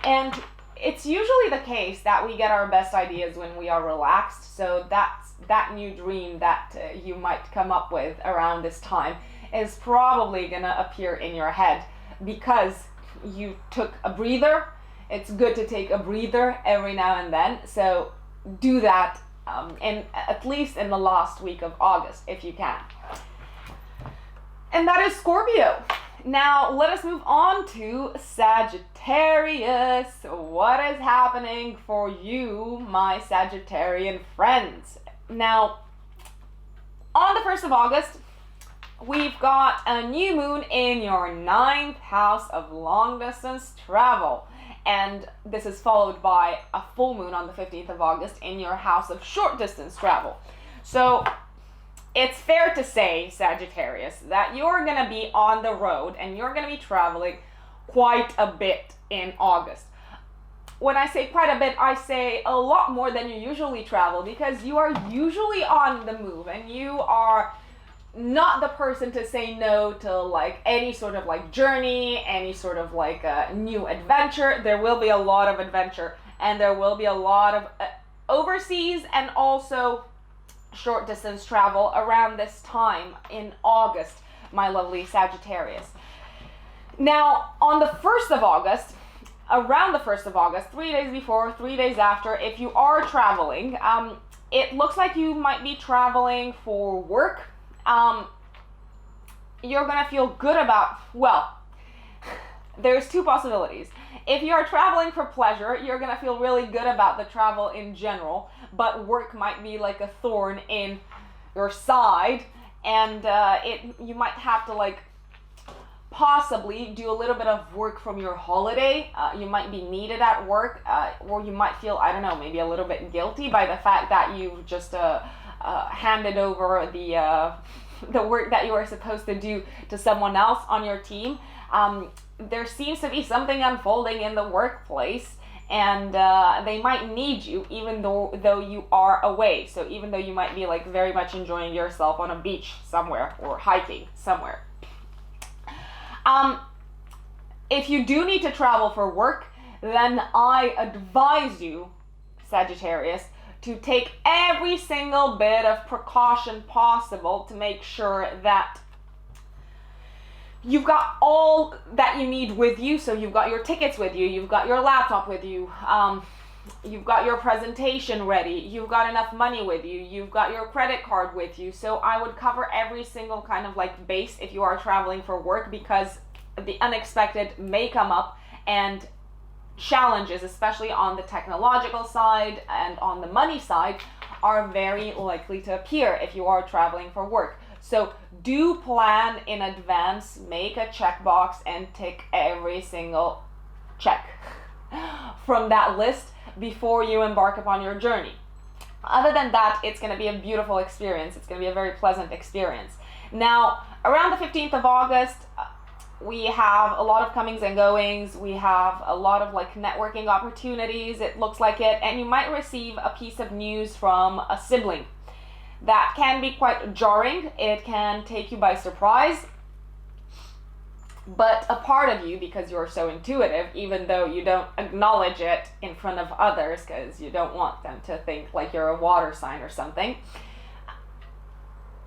And it's usually the case that we get our best ideas when we are relaxed. So that new dream that you might come up with around this time is probably gonna appear in your head because you took a breather. It's good to take a breather every now and then. So do that at least in the last week of August if you can. And that is Scorpio. Now let us move on to Sagittarius. What is happening for you, my Sagittarian friends? Now, on the 1st of August, we've got a new moon in your 9th house of long distance travel. And this is followed by a full moon on the 15th of August in your house of short distance travel. So it's fair to say, Sagittarius, that you're going to be on the road and you're going to be traveling quite a bit in August. When I say quite a bit, I say a lot more than you usually travel because you are usually on the move and you are not the person to say no to like any sort of like journey, any sort of like a new adventure. There will be a lot of adventure and there will be a lot of overseas and also short distance travel around this time in August, my lovely Sagittarius. Now, on the 1st of August, around the 1st of August, 3 days before, 3 days after, if you are traveling, it looks like you might be traveling for work. You're gonna feel good about, well, there's two possibilities. If you are traveling for pleasure, you're gonna feel really good about the travel in general, but work might be like a thorn in your side, and you might have to like possibly do a little bit of work from your holiday. You might be needed at work, or you might feel, I don't know, maybe a little bit guilty by the fact that you've just handed over the work that you were supposed to do to someone else on your team. There seems to be something unfolding in the workplace, and they might need you even though you are away. So even though you might be like very much enjoying yourself on a beach somewhere or hiking somewhere. If you do need to travel for work, then I advise you, Sagittarius, to take every single bit of precaution possible to make sure that you've got all that you need with you. So you've got your tickets with you, you've got your laptop with you, you've got your presentation ready, you've got enough money with you, you've got your credit card with you. So I would cover every single kind of like base if you are traveling for work, because the unexpected may come up, and challenges, especially on the technological side and on the money side, are very likely to appear if you are traveling for work. So do plan in advance, make a checkbox and tick every single check from that list before you embark upon your journey. Other than that, it's going to be a beautiful experience. It's going to be a very pleasant experience. Now, around the 15th of August, we have a lot of comings and goings. We have a lot of like networking opportunities, it looks like it, and you might receive a piece of news from a sibling. That can be quite jarring. It can take you by surprise. But a part of you, because you're so intuitive, even though you don't acknowledge it in front of others because you don't want them to think like you're a water sign or something,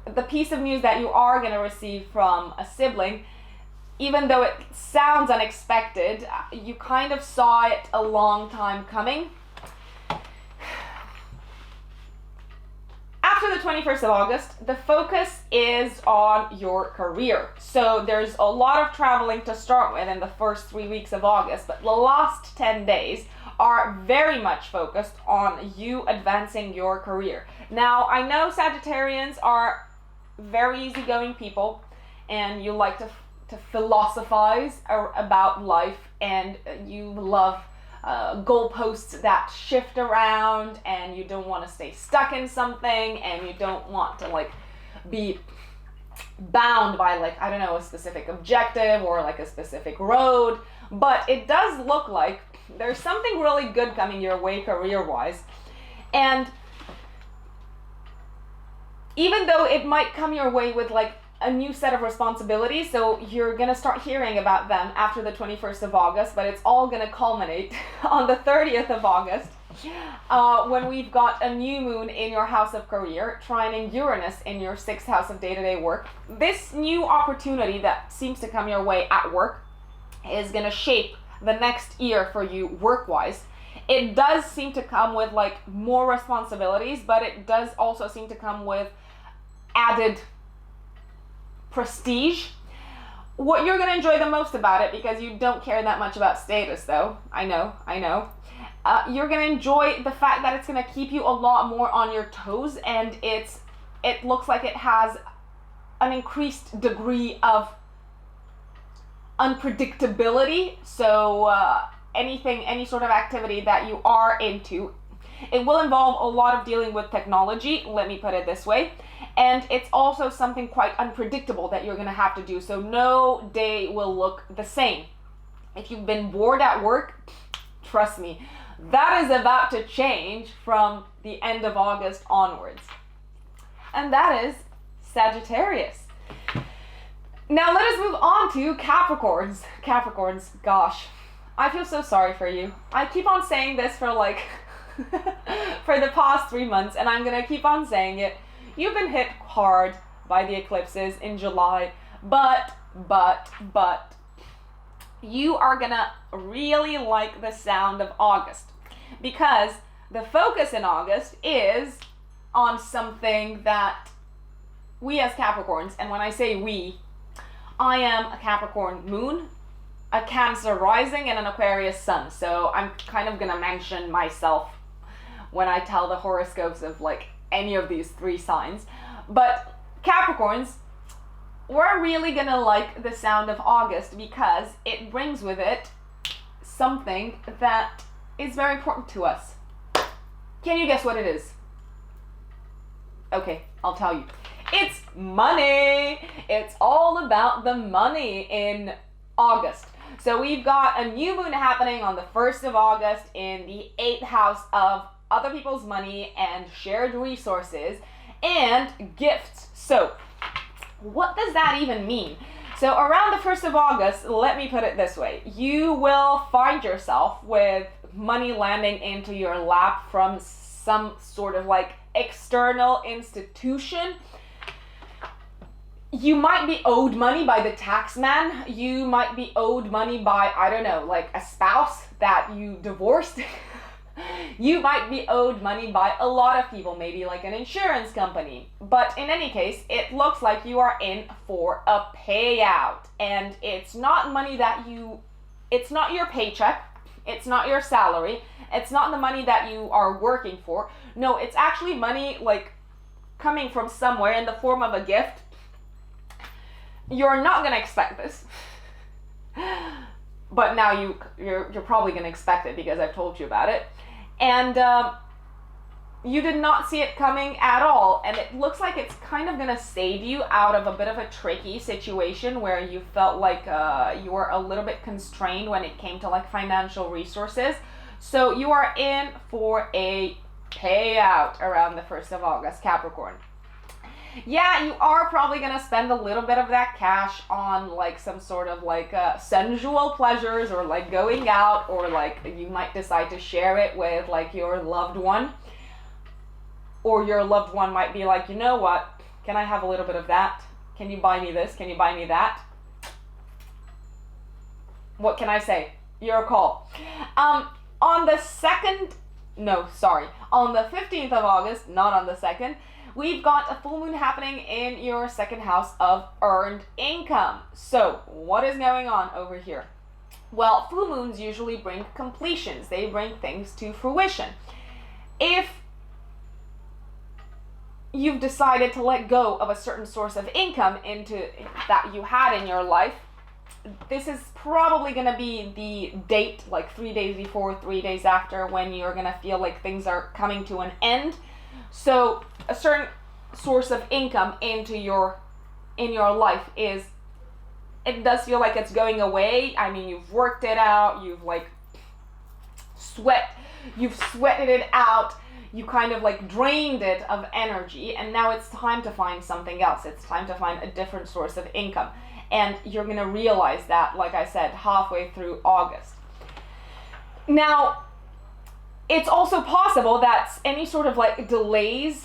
the piece of news that you are going to receive from a sibling, even though it sounds unexpected, you kind of saw it a long time coming. After the 21st of August, the focus is on your career. So there's a lot of traveling to start with in the first 3 weeks of August, but the last 10 days are very much focused on you advancing your career. Now, I know Sagittarians are very easygoing people, and you like to philosophize about life, and you love goalposts that shift around, and you don't want to stay stuck in something, and you don't want to like be bound by like, I don't know, a specific objective or like a specific road. But it does look like there's something really good coming your way career-wise, and even though it might come your way with like a new set of responsibilities, so you're gonna start hearing about them after the 21st of August, but it's all gonna culminate on the 30th of August, when we've got a new moon in your house of career, trining Uranus in your 6th house of day-to-day work. This new opportunity that seems to come your way at work is gonna shape the next year for you work-wise. It does seem to come with like more responsibilities, but it does also seem to come with added prestige. What you're going to enjoy the most about it, because you don't care that much about status though, I know, you're going to enjoy the fact that it's going to keep you a lot more on your toes, and it looks like it has an increased degree of unpredictability. So any sort of activity that you are into, it will involve a lot of dealing with technology, let me put it this way. And it's also something quite unpredictable that you're going to have to do. So no day will look the same. If you've been bored at work, trust me, that is about to change from the end of August onwards. And that is Sagittarius. Now let us move on to Capricorns. Capricorns, gosh, I feel so sorry for you. I keep on saying this for like, for the past 3 months, and I'm going to keep on saying it. You've been hit hard by the eclipses in July, but you are gonna really like the sound of August, because the focus in August is on something that we as Capricorns, and when I say we, I am a Capricorn moon, a Cancer rising, and an Aquarius sun. So I'm kind of gonna mention myself when I tell the horoscopes of like any of these 3 signs. But Capricorns, we're really gonna like the sound of August because it brings with it something that is very important to us. Can you guess what it is? Okay, I'll tell you. It's money! It's all about the money in August. So we've got a new moon happening on the 1st of August in the 8th house of other people's money and shared resources and gifts. So what does that even mean? So around the 1st of August, let me put it this way. You will find yourself with money landing into your lap from some sort of like external institution. You might be owed money by the tax man. You might be owed money by, I don't know, like a spouse that you divorced. You might be owed money by a lot of people, maybe like an insurance company. But in any case, it looks like you are in for a payout. And it's not money that it's not your paycheck, it's not your salary, it's not the money that you are working for. No, it's actually money like coming from somewhere in the form of a gift. You're not gonna expect this. But now you're probably gonna expect it because I've told you about it. And you did not see it coming at all, and it looks like it's kind of gonna save you out of a bit of a tricky situation where you felt like you were a little bit constrained when it came to like financial resources. So you are in for a payout around the 1st of August, Capricorn. Yeah, you are probably gonna spend a little bit of that cash on like some sort of like sensual pleasures, or like going out, or like you might decide to share it with like your loved one, or your loved one might be like, you know what, can I have a little bit of that? Can you buy me this? Can you buy me that? What can I say? Your call. On the 15th of August, not on the 2nd, we've got a full moon happening in your 2nd house of earned income. So what is going on over here? Well, full moons usually bring completions. They bring things to fruition. If you've decided to let go of a certain source of income that you had in your life, this is probably going to be the date, like 3 days before, 3 days after, when you're going to feel like things are coming to an end. So a certain source of income in your life it does feel like it's going away. I mean, you've worked it out, you've sweated it out, you kind of like drained it of energy, and now it's time to find something else. It's time to find a different source of income. And you're going to realize that, like I said, halfway through August. Now, it's also possible that any sort of like delays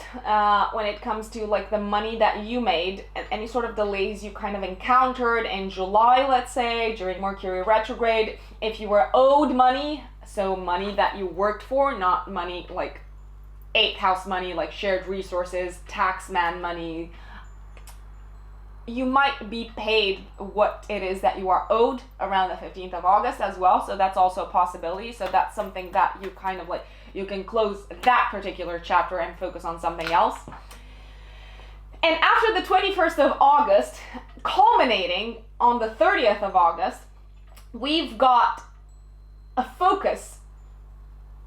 when it comes to like the money that you made, and any sort of delays you kind of encountered in July, let's say, during Mercury retrograde, if you were owed money, so money that you worked for, not money like 8th house money, like shared resources, tax man money, you might be paid what it is that you are owed around the 15th of August as well. So that's also a possibility. So that's something that you kind of like, you can close that particular chapter and focus on something else. And after the 21st of August, culminating on the 30th of August, we've got a focus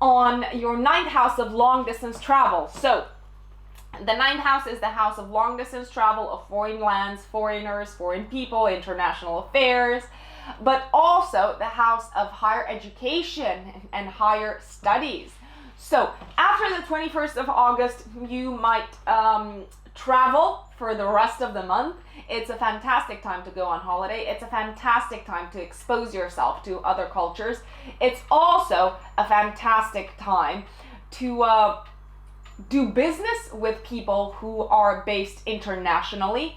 on your 9th house of long distance travel. So the 9th house is the house of long distance travel, of foreign lands, foreigners, foreign people, international affairs, but also the house of higher education and higher studies. So after the 21st of August, you might travel for the rest of the month. It's a fantastic time to go on holiday. It's a fantastic time to expose yourself to other cultures. It's also a fantastic time to do business with people who are based internationally.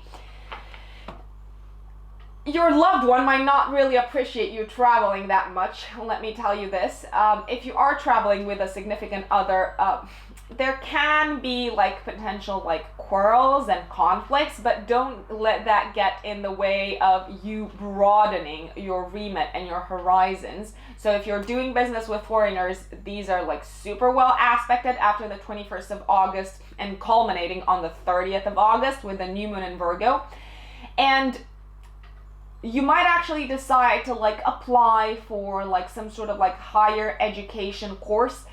Your loved one might not really appreciate you traveling that much. Let me tell you this. If you are traveling with a significant other, there can be like potential like quarrels and conflicts, but don't let that get in the way of you broadening your remit and your horizons. So if you're doing business with foreigners, these are like super well aspected after the 21st of August and culminating on the 30th of August with the new moon in Virgo. And you might actually decide to like apply for like some sort of like higher education course.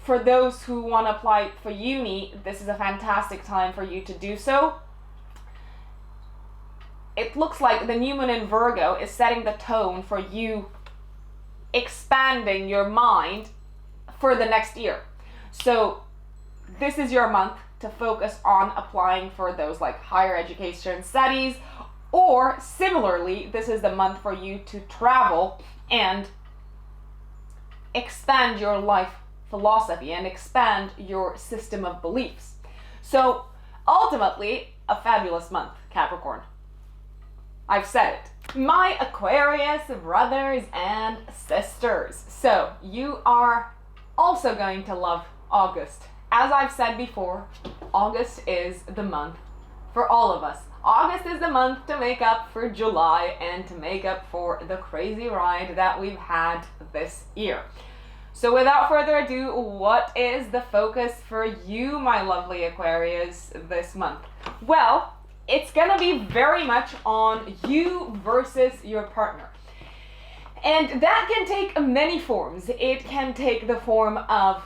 For those who want to apply for uni, this is a fantastic time for you to do so. It looks like the new moon in Virgo is setting the tone for you expanding your mind for the next year. So this is your month to focus on applying for those like higher education studies, or similarly, this is the month for you to travel and expand your life philosophy and expand your system of beliefs. So ultimately, a fabulous month, Capricorn. I've said it. My Aquarius brothers and sisters. So you are also going to love August. As I've said before, August is the month for all of us. August is the month to make up for July and to make up for the crazy ride that we've had this year. So without further ado, what is the focus for you, my lovely Aquarius, this month? Well, it's gonna be very much on you versus your partner. And that can take many forms. It can take the form of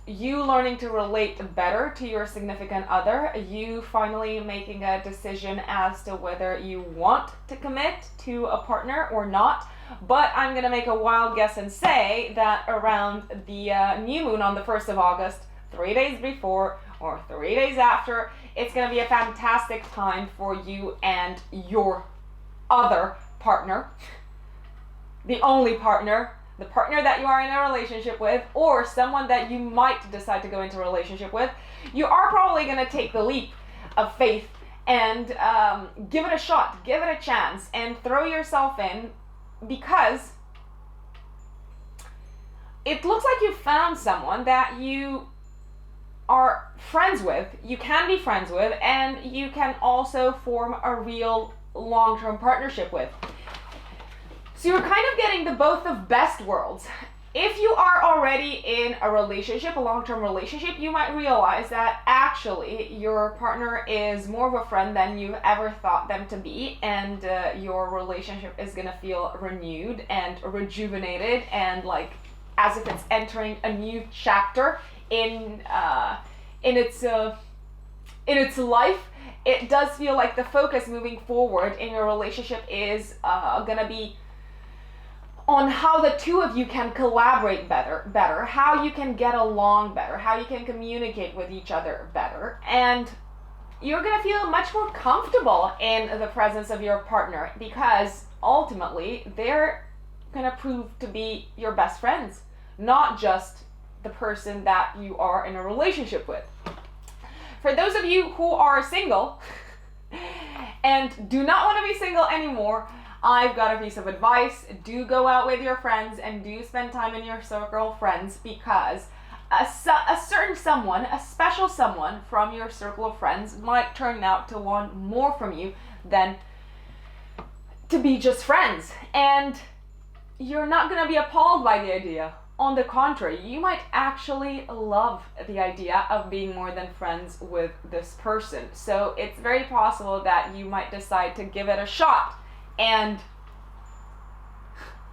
you learning to relate better to your significant other, you finally making a decision as to whether you want to commit to a partner or not. But I'm going to make a wild guess and say that around the new moon on the 1st of August, 3 days before or 3 days after, it's going to be a fantastic time for you and your other partner, the only partner, the partner that you are in a relationship with, or someone that you might decide to go into a relationship with. You are probably going to take the leap of faith and give it a shot, give it a chance, and throw yourself in, because it looks like you found someone that you are friends with, you can be friends with, and you can also form a real long-term partnership with. So you're kind of getting the both of best worlds. If you are already in a relationship, a long-term relationship, you might realize that actually your partner is more of a friend than you've ever thought them to be, and your relationship is gonna feel renewed and rejuvenated and like as if it's entering a new chapter in its life. It does feel like the focus moving forward in your relationship is gonna be on how the two of you can collaborate better, how you can get along better, how you can communicate with each other better, and you're going to feel much more comfortable in the presence of your partner because ultimately they're going to prove to be your best friends, not just the person that you are in a relationship with. For those of you who are single and do not want to be single anymore, I've got a piece of advice. Do go out with your friends and do spend time in your circle of friends, because a certain someone, a special someone from your circle of friends might turn out to want more from you than to be just friends. And you're not going to be appalled by the idea. On the contrary, you might actually love the idea of being more than friends with this person. So it's very possible that you might decide to give it a shot and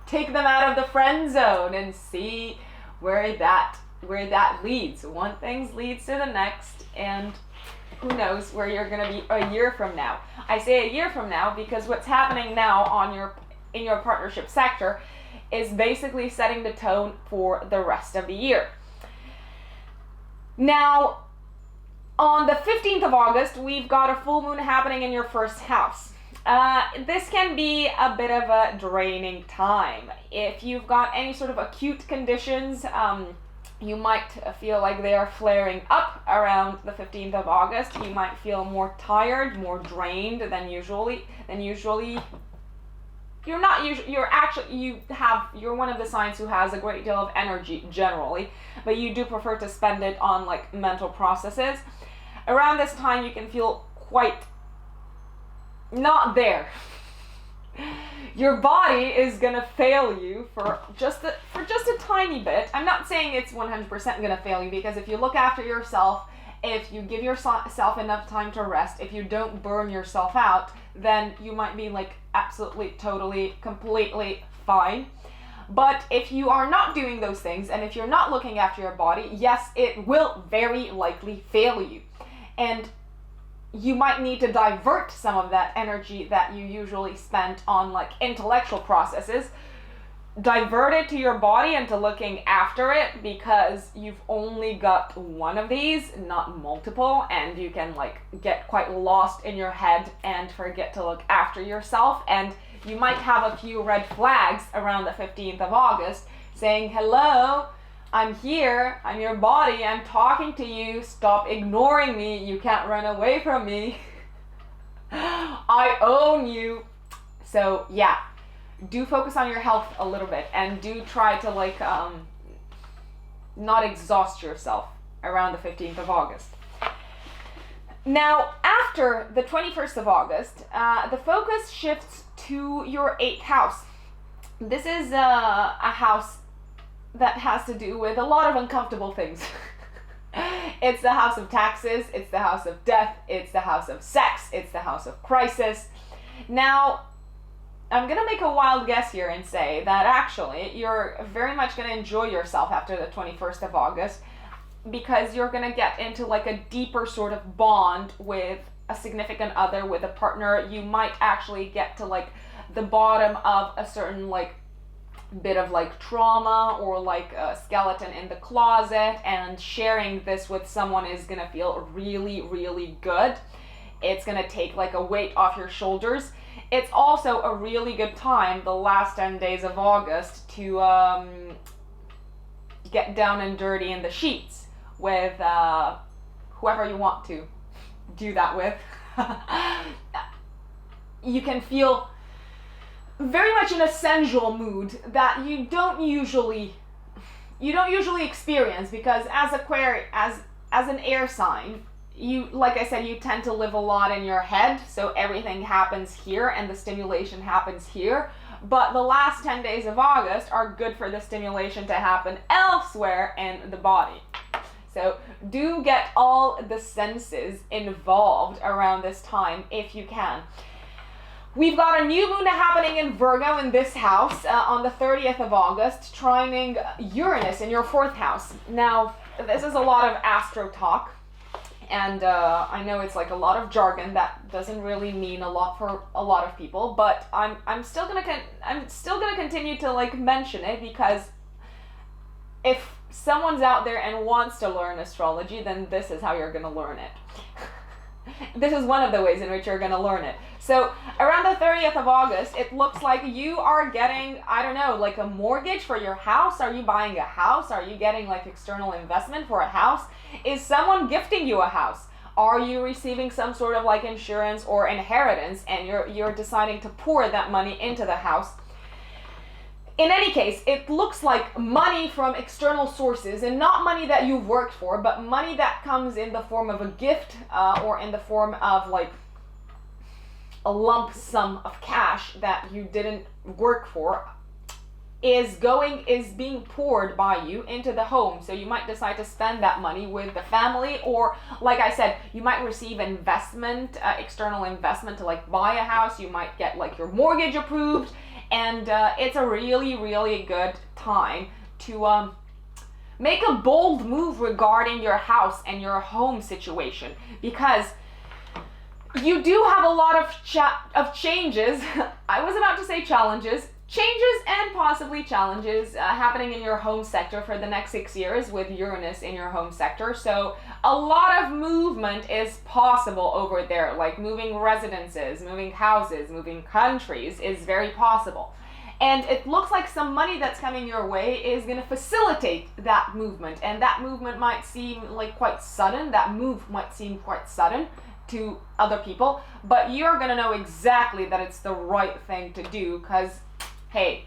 take them out of the friend zone and see where that leads. One thing leads to the next, and who knows where you're going to be a year from now. I say a year from now because what's happening now in your partnership sector is basically setting the tone for the rest of the year. Now, on the 15th of August, we've got a full moon happening in your first house. This can be a bit of a draining time. If you've got any sort of acute conditions, you might feel like they are flaring up around the 15th of August. You might feel more tired, more drained than usually. You're one of the signs who has a great deal of energy generally, but you do prefer to spend it on like mental processes. Around this time you can feel quite not there. Your body is gonna fail you for just a tiny bit. I'm not saying it's 100% gonna fail you, because if you look after yourself, if you give yourself enough time to rest, if you don't burn yourself out, then you might be like absolutely, totally, completely fine. But if you are not doing those things, and if you're not looking after your body, yes, it will very likely fail you. And you might need to divert some of that energy that you usually spend on like intellectual processes, divert it to your body and to looking after it, because you've only got one of these, not multiple, and you can like get quite lost in your head and forget to look after yourself. And you might have a few red flags around the 15th of August saying, hello, I'm here, I'm your body, I'm talking to you, stop ignoring me, you can't run away from me, I own you. So yeah, do focus on your health a little bit, and do try to like not exhaust yourself around the 15th of August. Now, after the 21st of August, the focus shifts to your 8th house. This is a house that has to do with a lot of uncomfortable things. It's the house of taxes, it's the house of death, it's the house of sex, it's the house of crisis. Now, I'm gonna make a wild guess here and say that actually you're very much gonna enjoy yourself after the 21st of August, because you're gonna get into like a deeper sort of bond with a significant other, with a partner. You might actually get to like the bottom of a certain like bit of like trauma or like a skeleton in the closet, and sharing this with someone is gonna feel really, really good. It's gonna take like a weight off your shoulders. It's also a really good time, the last 10 days of August, to get down and dirty in the sheets with whoever you want to do that with. You can feel very much in a sensual mood that you don't usually experience, because as an air sign, you, like I said, you tend to live a lot in your head, so everything happens here and the stimulation happens here. But the last 10 days of August are good for the stimulation to happen elsewhere in the body. So do get all the senses involved around this time if you can. We've got a new moon happening in Virgo in this house on the 30th of August, trining Uranus in your 4th house. Now, this is a lot of astro talk, And I know it's like a lot of jargon that doesn't really mean a lot for a lot of people, but I'm still gonna continue to like mention it, because if someone's out there and wants to learn astrology, then this is how you're gonna learn it. This is one of the ways in which you're gonna learn it. So around the 30th of August, it looks like you are getting, I don't know, like a mortgage for your house. Are you buying a house? Are you getting like external investment for a house? Is someone gifting you a house? Are you receiving some sort of like insurance or inheritance, and you're deciding to pour that money into the house? In any case, it looks like money from external sources, and not money that you've worked for, but money that comes in the form of a gift or in the form of like a lump sum of cash that you didn't work for, is being poured by you into the home. So you might decide to spend that money with the family, or like I said, you might receive investment, external investment to like buy a house. You might get like your mortgage approved. And it's a really, really good time to make a bold move regarding your house and your home situation, because you do have a lot of changes. I was about to say challenges and possibly challenges happening in your home sector for the next 6 years with Uranus in your home sector. So a lot of movement is possible over there, like moving residences, moving houses, moving countries is very possible. And it looks like some money that's coming your way is going to facilitate that movement. And that movement might seem like quite sudden. That move might seem quite sudden to other people, but you're going to know exactly that it's the right thing to do, because hey,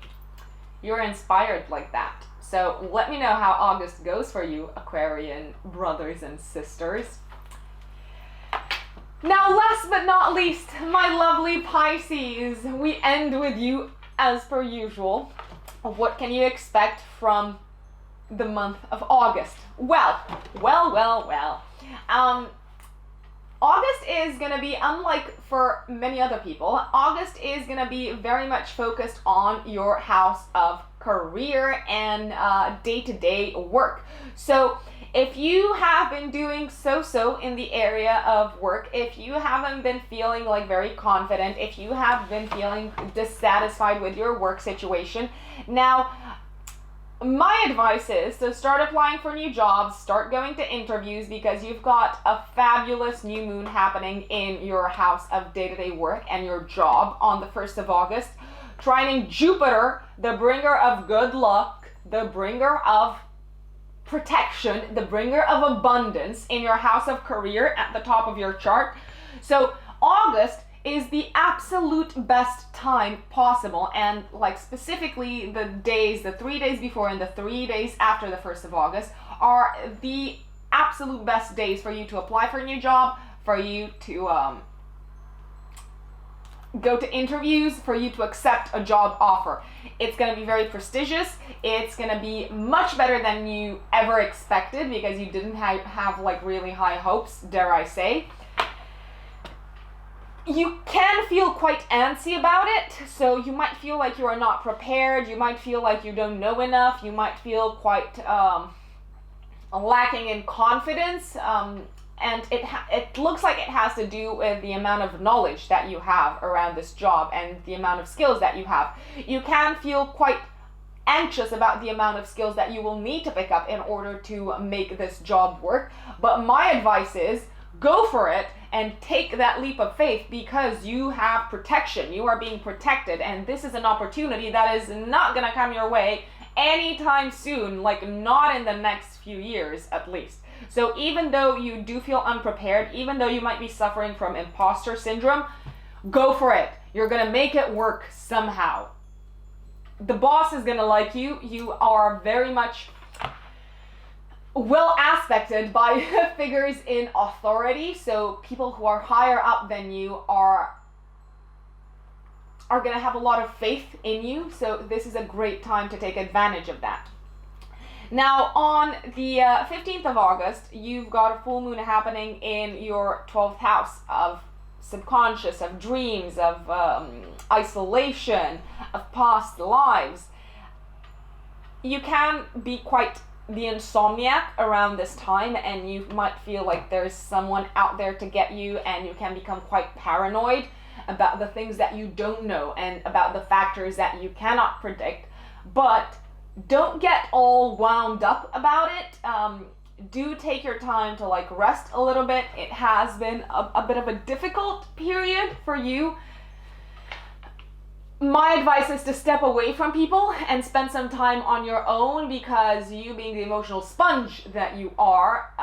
you're inspired like that. So let me know how August goes for you, Aquarian brothers and sisters. Now, last but not least, my lovely Pisces, we end with you as per usual. What can you expect from the month of August? Well. August is going to be, unlike for many other people, August is going to be very much focused on your house of career and day-to-day work. So if you have been doing so-so in the area of work, if you haven't been feeling like very confident, if you have been feeling dissatisfied with your work situation, now my advice is to start applying for new jobs, start going to interviews, because you've got a fabulous new moon happening in your house of day-to-day work and your job on the 1st of August, trining Jupiter, the bringer of good luck, the bringer of protection, the bringer of abundance in your house of career at the top of your chart. So August is the absolute best time possible, and like specifically the 3 days before and the 3 days after the 1st of August are the absolute best days for you to apply for a new job, for you to go to interviews, for you to accept a job offer. It's going to be very prestigious. It's going to be much better than you ever expected, because you didn't have like really high hopes, dare I say. You can feel quite antsy about it, so you might feel like you are not prepared, you might feel like you don't know enough, you might feel quite lacking in confidence, and it looks like it has to do with the amount of knowledge that you have around this job and the amount of skills that you have. You can feel quite anxious about the amount of skills that you will need to pick up in order to make this job work, but my advice is go for it and take that leap of faith, because you have protection. You are being protected, and this is an opportunity that is not going to come your way anytime soon, like not in the next few years at least. So even though you do feel unprepared, even though you might be suffering from imposter syndrome, go for it. You're going to make it work somehow. The boss is going to like you. You are very much well aspected by figures in authority, so people who are higher up than you are going to have a lot of faith in you, so this is a great time to take advantage of that. Now on the 15th of August, you've got a full moon happening in your 12th house of subconscious, of dreams, of isolation, of past lives. You can be quite the insomniac around this time, and you might feel like there's someone out there to get you, and you can become quite paranoid about the things that you don't know and about the factors that you cannot predict. But don't get all wound up about it. Do take your time to like rest a little bit. It has been a bit of a difficult period for you. My advice is to step away from people and spend some time on your own, because you being the emotional sponge that you are,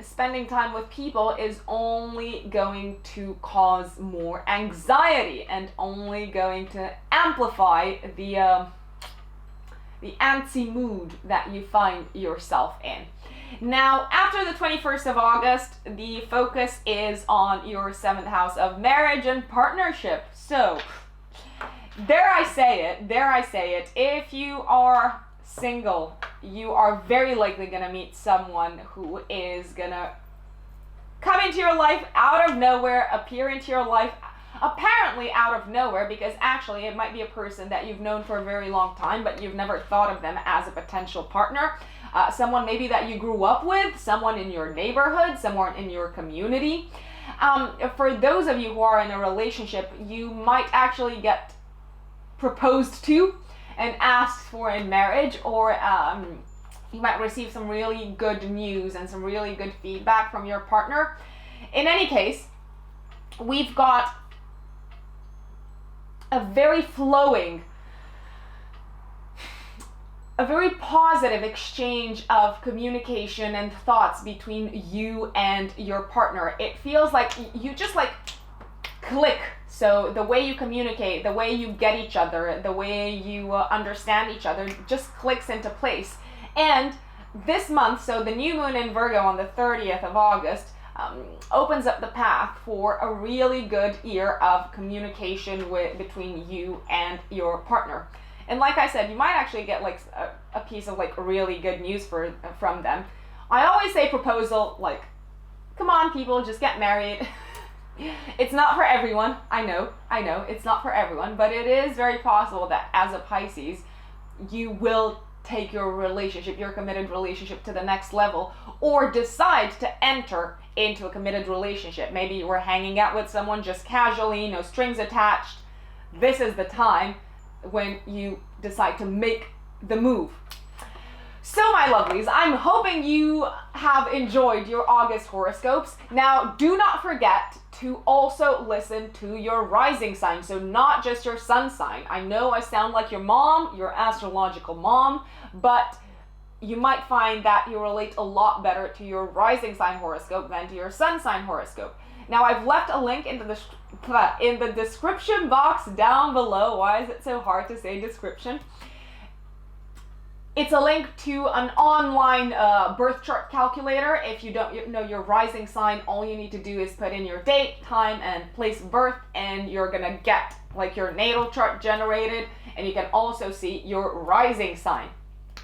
spending time with people is only going to cause more anxiety and only going to amplify the antsy mood that you find yourself in. Now, after the 21st of August, the focus is on your 7th house of marriage and partnership. So, dare I say it, if you are single, you are very likely going to meet someone who is going to come into your life out of nowhere, appear into your life apparently out of nowhere, because actually it might be a person that you've known for a very long time, but you've never thought of them as a potential partner. Someone maybe that you grew up with, someone in your neighborhood, someone in your community. For those of you who are in a relationship, you might actually get proposed to and asked for in marriage, or you might receive some really good news and some really good feedback from your partner. In any case, we've got a very flowing, a very positive exchange of communication and thoughts between you and your partner. It feels like you just like click. So the way you communicate, the way you get each other, the way you understand each other just clicks into place. And this month, so the new moon in Virgo on the 30th of August, opens up the path for a really good year of communication between you and your partner. And like I said, you might actually get like a piece of like really good news from them. I always say proposal, like, come on people, just get married. It's not for everyone. I know, it's not for everyone, but it is very possible that as a Pisces, you will take your relationship, your committed relationship, to the next level, or decide to enter into a committed relationship. Maybe you were hanging out with someone just casually, no strings attached. This is the time when you decide to make the move. So my lovelies, I'm hoping you have enjoyed your August horoscopes. Now, do not forget to also listen to your rising sign, so not just your sun sign. I know I sound like your mom, your astrological mom, but you might find that you relate a lot better to your rising sign horoscope than to your sun sign horoscope. Now, I've left a link in the description box down below. Why is it so hard to say description? It's a link to an online birth chart calculator. If you don't know your rising sign, all you need to do is put in your date, time, and place of birth, and you're gonna get like your natal chart generated, and you can also see your rising sign.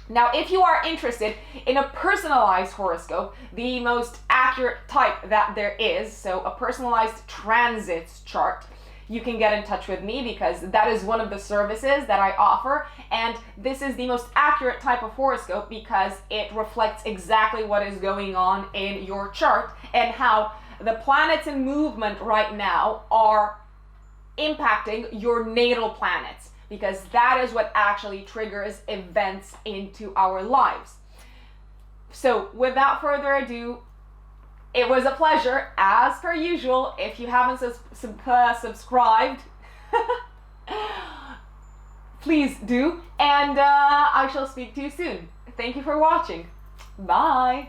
Now, if you are interested in a personalized horoscope, the most accurate type that there is, so a personalized transits chart, you can get in touch with me, because that is one of the services that I offer, and this is the most accurate type of horoscope because it reflects exactly what is going on in your chart and how the planets in movement right now are impacting your natal planets, because that is what actually triggers events into our lives. So without further ado, it was a pleasure, as per usual. If you haven't subscribed, please do, and I shall speak to you soon. Thank you for watching. Bye.